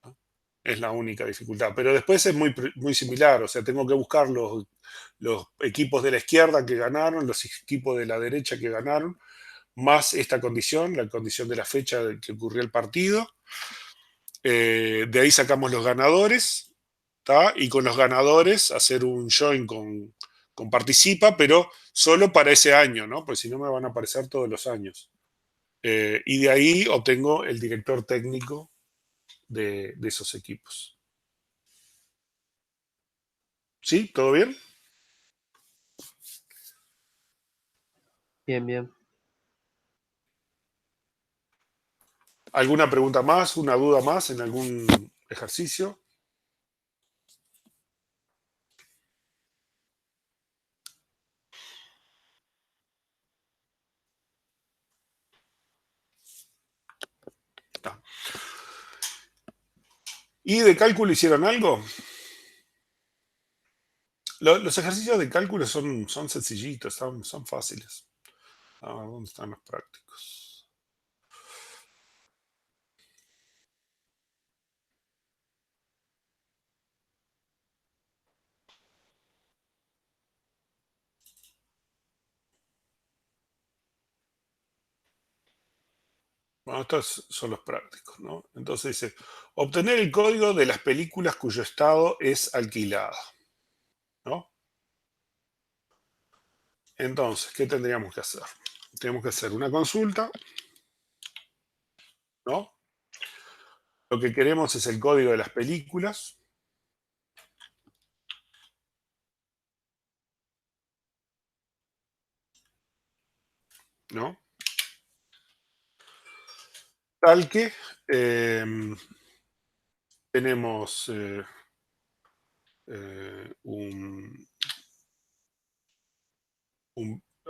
Speaker 1: ¿No? Es la única dificultad. Pero después es muy similar, o sea, tengo que buscar los equipos de la izquierda que ganaron, los equipos de la derecha que ganaron, más esta condición, la condición de la fecha de que ocurrió el partido. De ahí sacamos los ganadores, ¿tá? Y con los ganadores hacer un join con participa, pero solo para ese año, ¿no? Porque si no me van a aparecer todos los años. Y de ahí obtengo el director técnico de esos equipos. ¿Sí? ¿Todo bien?
Speaker 2: Bien, bien.
Speaker 1: ¿Alguna pregunta más? ¿Una duda más en algún ejercicio? Está. ¿Y de cálculo hicieron algo? Los ejercicios de cálculo son sencillitos, son fáciles. A ver, ¿dónde están los prácticos? Bueno, estos son los prácticos, ¿no? Entonces dice, obtener el código de las películas cuyo estado es alquilado, ¿no? Entonces, ¿qué tendríamos que hacer? Tenemos que hacer una consulta, ¿no? Lo que queremos es el código de las películas, ¿no? Tal que tenemos un,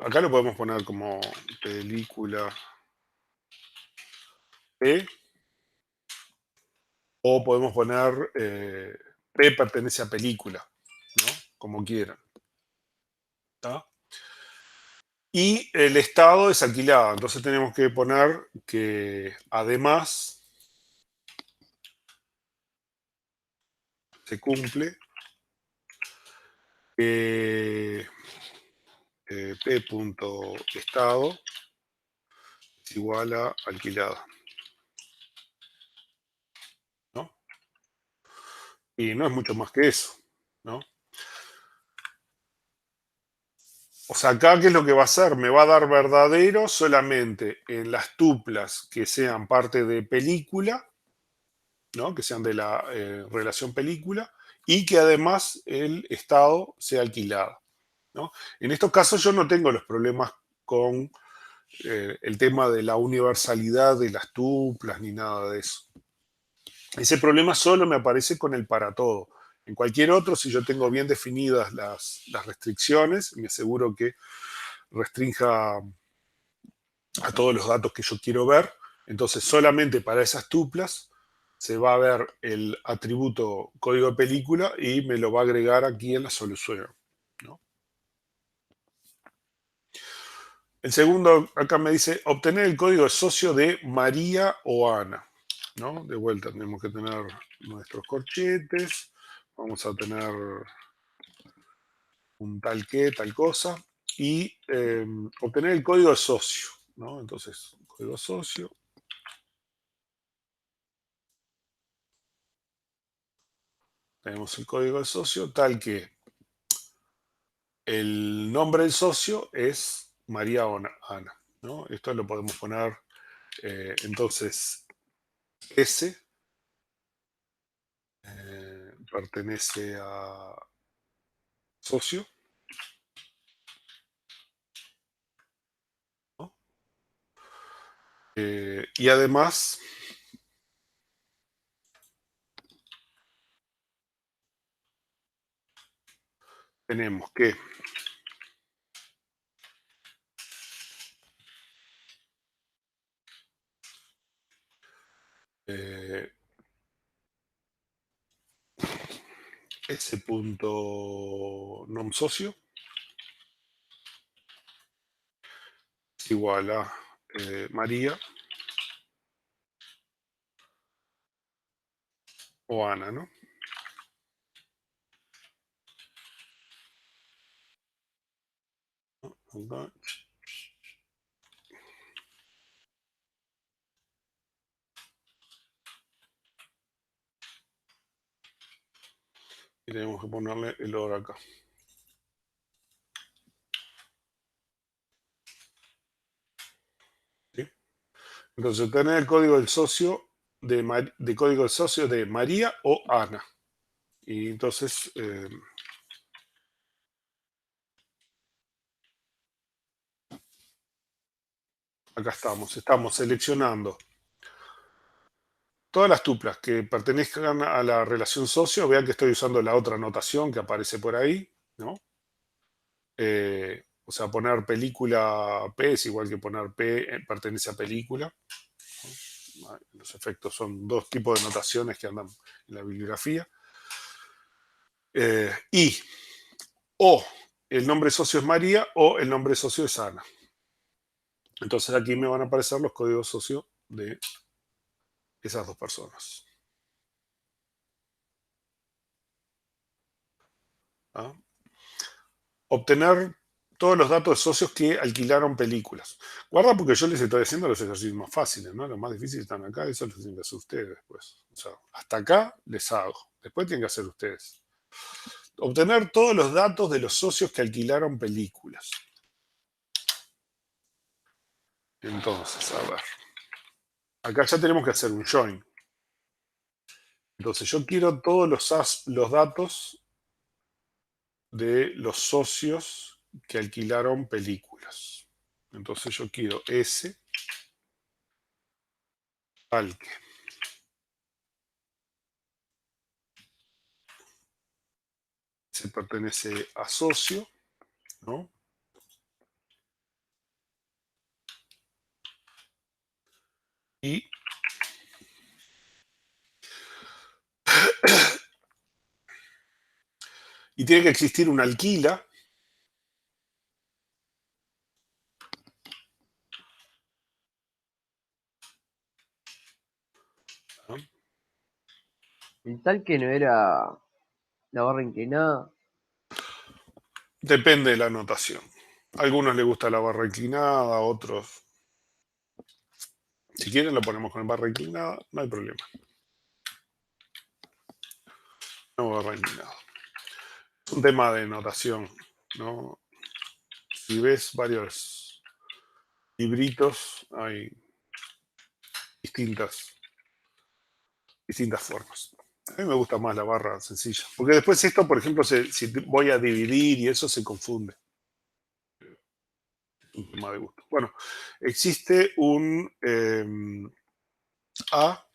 Speaker 1: acá lo podemos poner como película P, o podemos poner P pertenece a película, ¿no? Como quieran. ¿Tá? Y el estado es alquilado, entonces tenemos que poner que además se cumple que P.estado es igual a alquilado, ¿no? Y no es mucho más que eso, ¿no? O sea, acá, ¿qué es lo que va a hacer? Me va a dar verdadero solamente en las tuplas que sean parte de película, ¿no? Que sean de la relación película, y que además el estado sea alquilado, ¿no? En estos casos yo no tengo los problemas con el tema de la universalidad de las tuplas ni nada de eso. Ese problema solo me aparece con el para todo. En cualquier otro, si yo tengo bien definidas las restricciones, me aseguro que restrinja a todos los datos que yo quiero ver. Entonces, solamente para esas tuplas se va a ver el atributo código de película y me lo va a agregar aquí en la solución, ¿no? El segundo, acá me dice, obtener el código de socio de María o Ana, ¿no? De vuelta tenemos que tener nuestros corchetes, vamos a tener un tal que, tal cosa, y obtener el código de socio, ¿no? Entonces, código socio, tenemos el código de socio tal que el nombre del socio es María o Ana, ¿no? Esto lo podemos poner, entonces, S pertenece a socio, ¿no? Y además tenemos que eh, S punto nom socio es igual a María o Ana, ¿no? Acá. Y tenemos que ponerle el OR acá. Entonces, tener el código del socio de código del socio de María o Ana. Y entonces, acá estamos seleccionando todas las tuplas que pertenezcan a la relación socio. Vean que estoy usando la otra notación que aparece por ahí, ¿no? O sea, poner película P es igual que poner P pertenece a película. Los efectos son dos tipos de notaciones que andan en la bibliografía. Y o el nombre socio es María o el nombre socio es Ana. Entonces aquí me van a aparecer los códigos socios de esas dos personas. ¿Ah? Obtener todos los datos de socios que alquilaron películas. Guarda porque yo les estoy haciendo los ejercicios más fáciles, ¿no? Los más difíciles están acá, eso los tienen que hacer ustedes después. O sea, hasta acá les hago. Después tienen que hacer ustedes. Obtener todos los datos de los socios que alquilaron películas. Entonces, a ver. Acá ya tenemos que hacer un join. Entonces, yo quiero todos los datos de los socios que alquilaron películas. Entonces, yo quiero S alque. Se pertenece a socio, ¿no? Y tiene que existir una alquila. ¿No?
Speaker 2: El tal que no era la barra inclinada.
Speaker 1: Depende de la anotación. A algunos les gusta la barra inclinada, a otros. Si quieren, lo ponemos con barra inclinada, no hay problema. No barra inclinada. Es un tema de notación, ¿no? Si ves varios libritos, hay distintas formas. A mí me gusta más la barra sencilla. Porque después esto, por ejemplo, si voy a dividir y eso se confunde. Es un tema de gusto. Bueno, existe un A.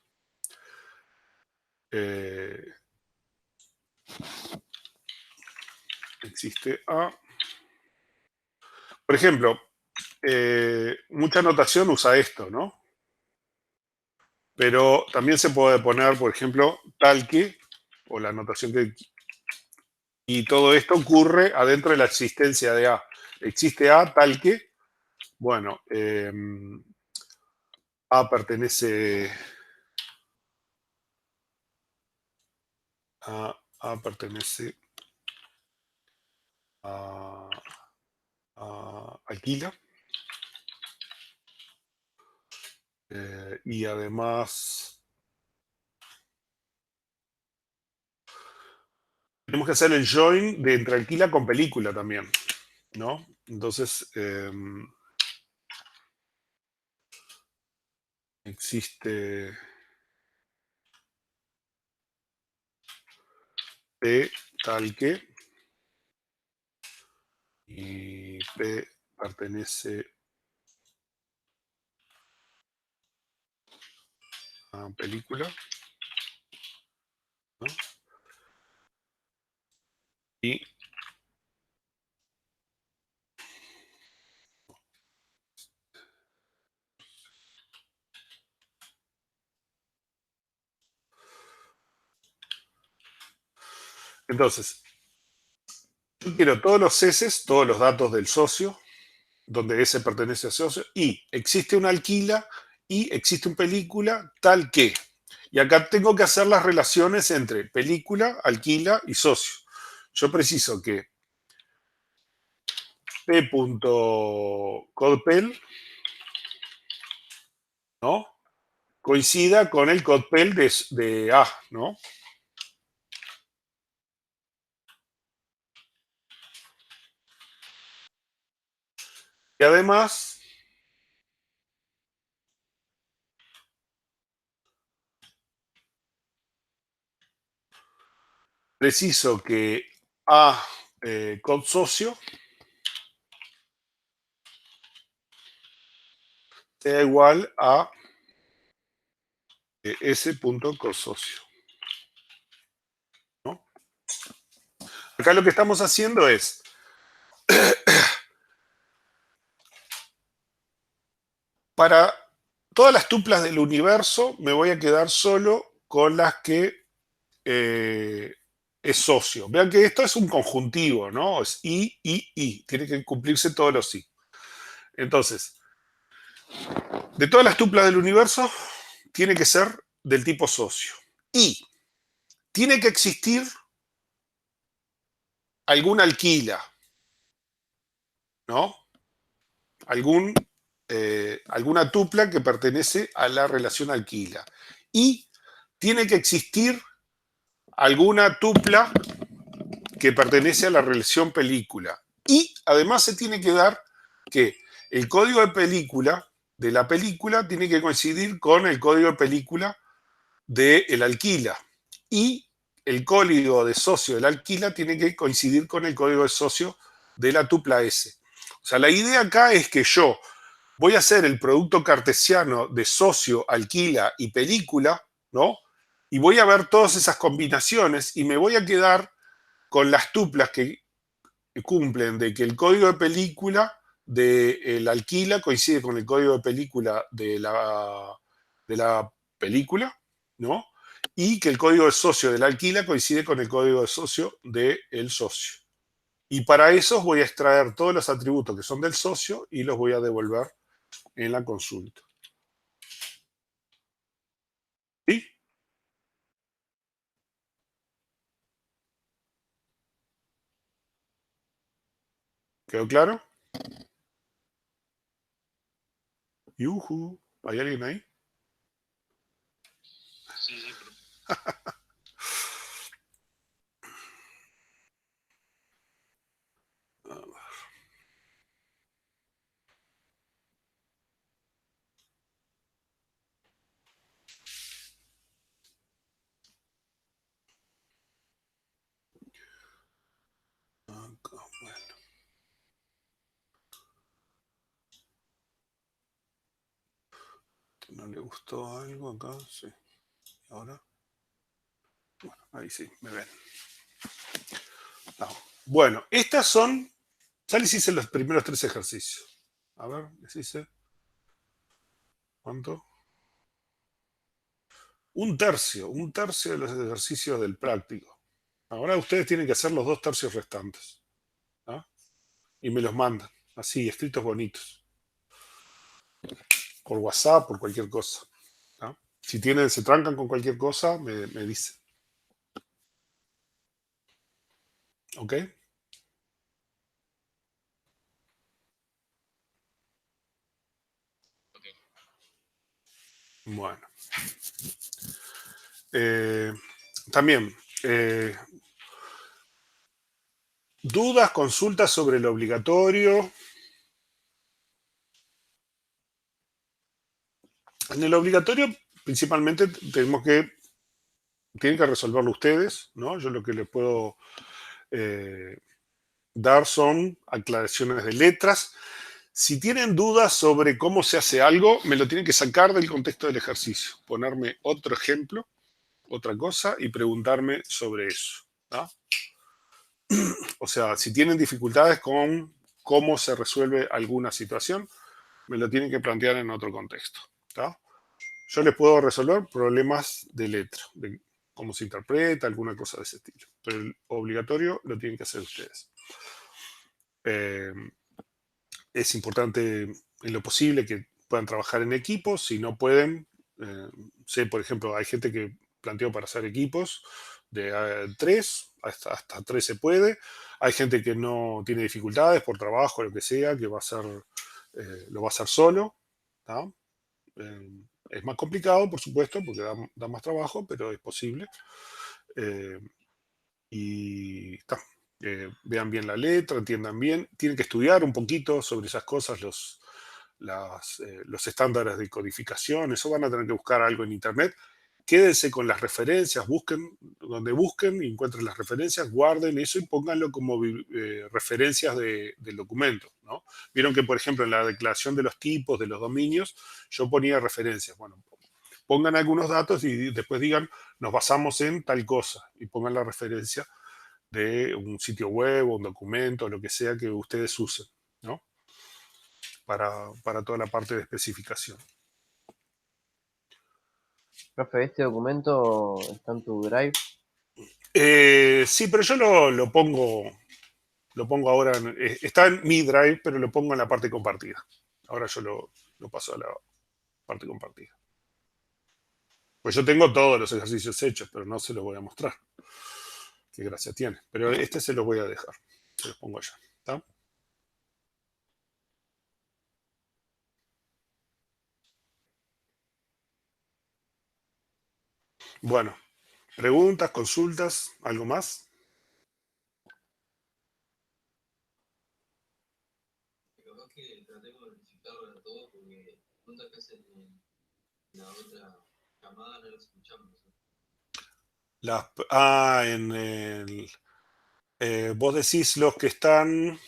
Speaker 1: Existe A. Por ejemplo, mucha notación usa esto, ¿no? Pero también se puede poner, por ejemplo, tal que, o la notación que... Y todo esto ocurre adentro de la existencia de A. Existe A tal que, bueno, A pertenece A pertenece a, alquila. Y además tenemos que hacer el join de entre alquila con película también, ¿no? Entonces, existe P tal que y P pertenece a película, ¿no? Y entonces, yo quiero todos los S, todos los datos del socio, donde S pertenece a socio, y existe una alquila y existe una película tal que. Y acá tengo que hacer las relaciones entre película, alquila y socio. Yo preciso que p.codpel, ¿no? Coincida con el codpel de A, ¿no? Y además preciso que A consocio sea igual a S punto consocio, ¿no? Acá lo que estamos haciendo es para todas las tuplas del universo me voy a quedar solo con las que es socio. Vean que esto es un conjuntivo, ¿no? Es I. Tiene que cumplirse todos los I. Entonces, de todas las tuplas del universo, tiene que ser del tipo socio. Y tiene que existir alguna alquila, ¿no? Alguna tupla que pertenece a la relación alquila. Y tiene que existir alguna tupla que pertenece a la relación película. Y además se tiene que dar que el código de película de la película tiene que coincidir con el código de película del alquila. Y el código de socio del alquila tiene que coincidir con el código de socio de la tupla S. O sea, la idea acá es que yo voy a hacer el producto cartesiano de socio, alquila y película, ¿no? Y voy a ver todas esas combinaciones y me voy a quedar con las tuplas que cumplen de que el código de película del alquila coincide con el código de película de la película, ¿no? Y que el código de socio del alquila coincide con el código de socio del socio. Y para eso voy a extraer todos los atributos que son del socio y los voy a devolver en la consulta. ¿Sí? ¿Quedó claro? Yuhu. ¿Hay alguien ahí?
Speaker 3: Sí, sí, pero
Speaker 1: Acá, bueno. ¿No le gustó algo acá? Sí. Ahora. Bueno, ahí sí, me ven. No. Bueno, estas son. Ya les hice los primeros 3 ejercicios. A ver, les hice. ¿Cuánto? Un tercio de los ejercicios del práctico. Ahora ustedes tienen que hacer los 2 tercios restantes. ¿Ah? Y me los mandan, así, escritos bonitos. Por WhatsApp, por cualquier cosa. ¿Ah? Si tienen, se trancan con cualquier cosa, me dicen. ¿Ok?
Speaker 3: ok.
Speaker 1: Bueno. También, dudas, consultas sobre lo obligatorio. En el obligatorio, principalmente, tienen que resolverlo ustedes, ¿no? Yo lo que les puedo dar son aclaraciones de letras. Si tienen dudas sobre cómo se hace algo, me lo tienen que sacar del contexto del ejercicio, ponerme otro ejemplo, otra cosa y preguntarme sobre eso. ¿No? O sea, si tienen dificultades con cómo se resuelve alguna situación, me lo tienen que plantear en otro contexto. ¿Tá? Yo les puedo resolver problemas de letra, de cómo se interpreta, alguna cosa de ese estilo. Pero el obligatorio lo tienen que hacer ustedes. Es importante en lo posible que puedan trabajar en equipos. Si no pueden, sé, por ejemplo, hay gente que planteó para hacer equipos de 3, hasta 3 se puede. Hay gente que no tiene dificultades por trabajo, lo que sea, que va a hacer, lo va a hacer solo. ¿Tá? Es más complicado, por supuesto, porque da más trabajo, pero es posible. Y está. Vean bien la letra, entiendan bien. Tienen que estudiar un poquito sobre esas cosas, los estándares de codificación. Eso van a tener que buscar algo en internet, quédense con las referencias, busquen donde busquen, encuentren las referencias, guarden eso y pónganlo como referencias del documento, ¿no? Vieron que, por ejemplo, en la declaración de los tipos, de los dominios, yo ponía referencias. Bueno, pongan algunos datos y después digan, nos basamos en tal cosa, y pongan la referencia de un sitio web o un documento, lo que sea que ustedes usen, ¿no? Para toda la parte de especificación.
Speaker 2: Profe, ¿este documento está en tu Drive?
Speaker 1: Sí, pero yo lo pongo ahora, está en mi Drive, pero lo pongo en la parte compartida. Ahora yo lo paso a la parte compartida. Pues yo tengo todos los ejercicios hechos, pero no se los voy a mostrar. Qué gracia tiene. Pero este se los voy a dejar. Se los pongo allá. ¿Está? Bueno, preguntas, consultas, ¿algo más?
Speaker 3: Que tratemos de verificarlo de todo porque preguntas que hacen en la otra llamada no las escuchamos.
Speaker 1: En el, vos decís los que están,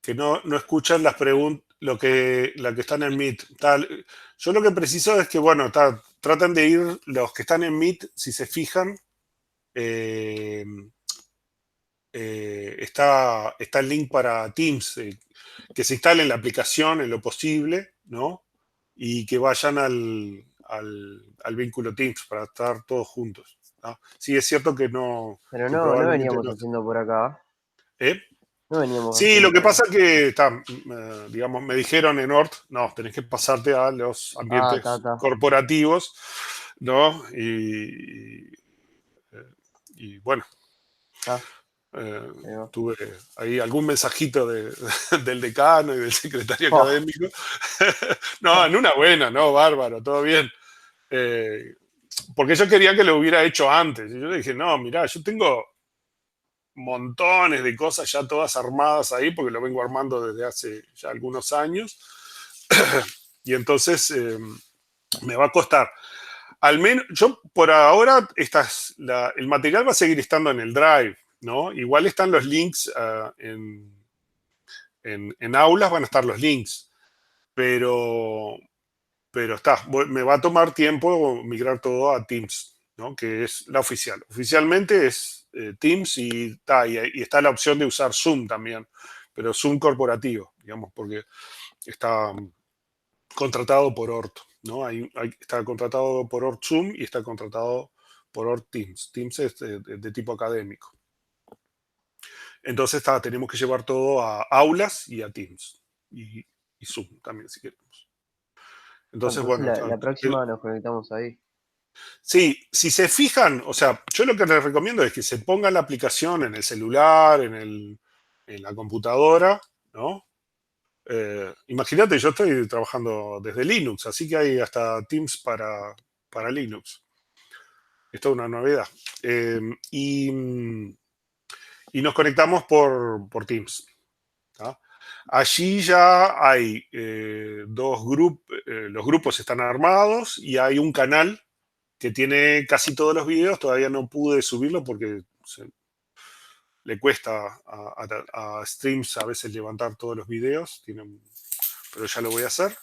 Speaker 1: que no escuchan las preguntas, la que están en Meet. Tal. Yo lo que preciso es que, bueno, traten de ir los que están en Meet, si se fijan, eh, está el link para Teams, que se instalen la aplicación en lo posible, ¿no? Y que vayan al vínculo Teams para estar todos juntos, ¿no? Sí, es cierto que
Speaker 2: Pero
Speaker 1: que
Speaker 2: no
Speaker 1: probablemente
Speaker 2: veníamos
Speaker 1: no.
Speaker 2: haciendo por acá.
Speaker 1: ¿Eh?
Speaker 2: No veníamos
Speaker 1: Sí, lo
Speaker 2: haciendo
Speaker 1: que
Speaker 2: por acá.
Speaker 1: pasa que, digamos, me dijeron en ORT, no, tenés que pasarte a los
Speaker 2: Ah,
Speaker 1: ambientes
Speaker 2: está.
Speaker 1: corporativos, ¿no? Y bueno,
Speaker 2: Está.
Speaker 1: eh,
Speaker 2: Ahí va.
Speaker 1: tuve ahí algún mensajito del decano y del secretario
Speaker 2: Oh,
Speaker 1: académico. No, en una buena, no, bárbaro, todo bien. Eh, Porque yo quería que lo hubiera hecho antes. Y yo le dije, no, mirá, yo tengo montones de cosas ya todas armadas ahí, porque lo vengo armando desde hace ya algunos años. Y entonces me va a costar. Al menos, yo por ahora, el material va a seguir estando en el Drive, ¿no? Igual están los links en aulas, van a estar los links, pero, me va a tomar tiempo migrar todo a Teams, ¿no? Que es la oficial. Oficialmente es Teams y está la opción de usar Zoom también, pero Zoom corporativo, digamos, porque está contratado por ORT, ¿no? Está contratado por ORT Zoom y está contratado por ORT Teams. Teams es de tipo académico. Entonces tenemos que llevar todo a aulas y a Teams. Y Zoom también, si queremos. Entonces,
Speaker 2: entonces
Speaker 1: bueno,
Speaker 2: la próxima nos conectamos ahí.
Speaker 1: sí, si se fijan, o sea, yo lo que les recomiendo es que se pongan la aplicación en el celular, en la computadora, ¿no? Imagínate, yo estoy trabajando desde Linux, así que hay hasta Teams para Linux. Esto es una novedad. Eh, y, y nos conectamos por Teams. ¿Tá? Allí ya hay dos grupos, los grupos están armados y hay un canal que tiene casi todos los videos. Todavía no pude subirlo porque le cuesta a Streams a veces levantar todos los videos, pero ya lo voy a hacer.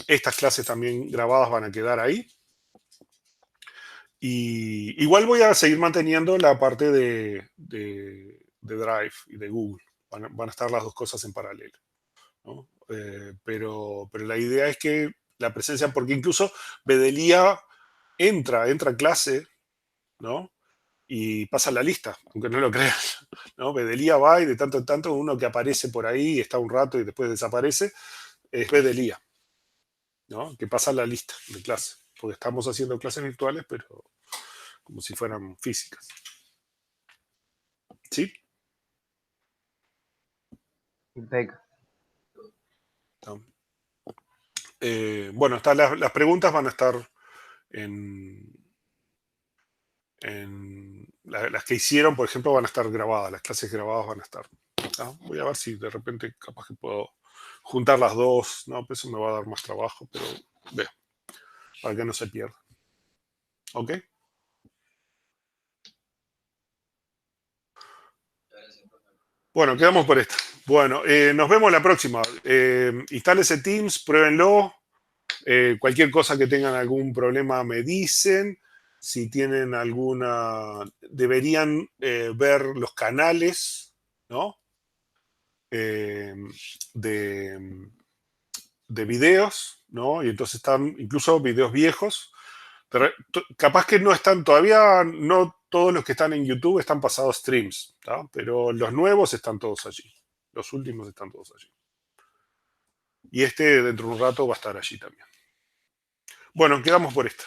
Speaker 1: Estas clases también grabadas van a quedar ahí. Y igual voy a seguir manteniendo la parte de Drive y de Google. Van a estar las dos cosas en paralelo, ¿no? Pero la idea es que la presencia, porque incluso Bedelía entra a clase, ¿no? Y pasa la lista, aunque no lo crean, ¿no? Bedelía va y de tanto en tanto uno que aparece por ahí, está un rato y después desaparece, es Bedelía, ¿no? Que pasa la lista de clase, porque estamos haciendo clases virtuales, pero como si fueran físicas. ¿Sí?
Speaker 2: Impec.
Speaker 1: ¿No? Bueno, las preguntas van a estar en las que hicieron, por ejemplo, van a estar grabadas, las clases grabadas van a estar. ¿No? Voy a ver si de repente capaz que puedo juntar las dos, ¿no? Pues eso me va a dar más trabajo, pero veo. para que no se pierda. ¿Ok? Bueno, quedamos por esto. Bueno, nos vemos la próxima. Instálese Teams, pruébenlo. Cualquier cosa que tengan algún problema me dicen. Si tienen alguna, deberían ver los canales, ¿no? De, de videos, ¿no? Y entonces están incluso videos viejos. Capaz que no están todavía, no todos los que están en YouTube están pasados streams, ¿tá? Pero los nuevos están todos allí. Los últimos están todos allí. Y este dentro de un rato va a estar allí también. Bueno, quedamos por esto.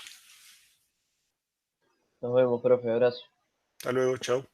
Speaker 2: Nos vemos, profe, abrazo.
Speaker 1: Hasta luego, chao.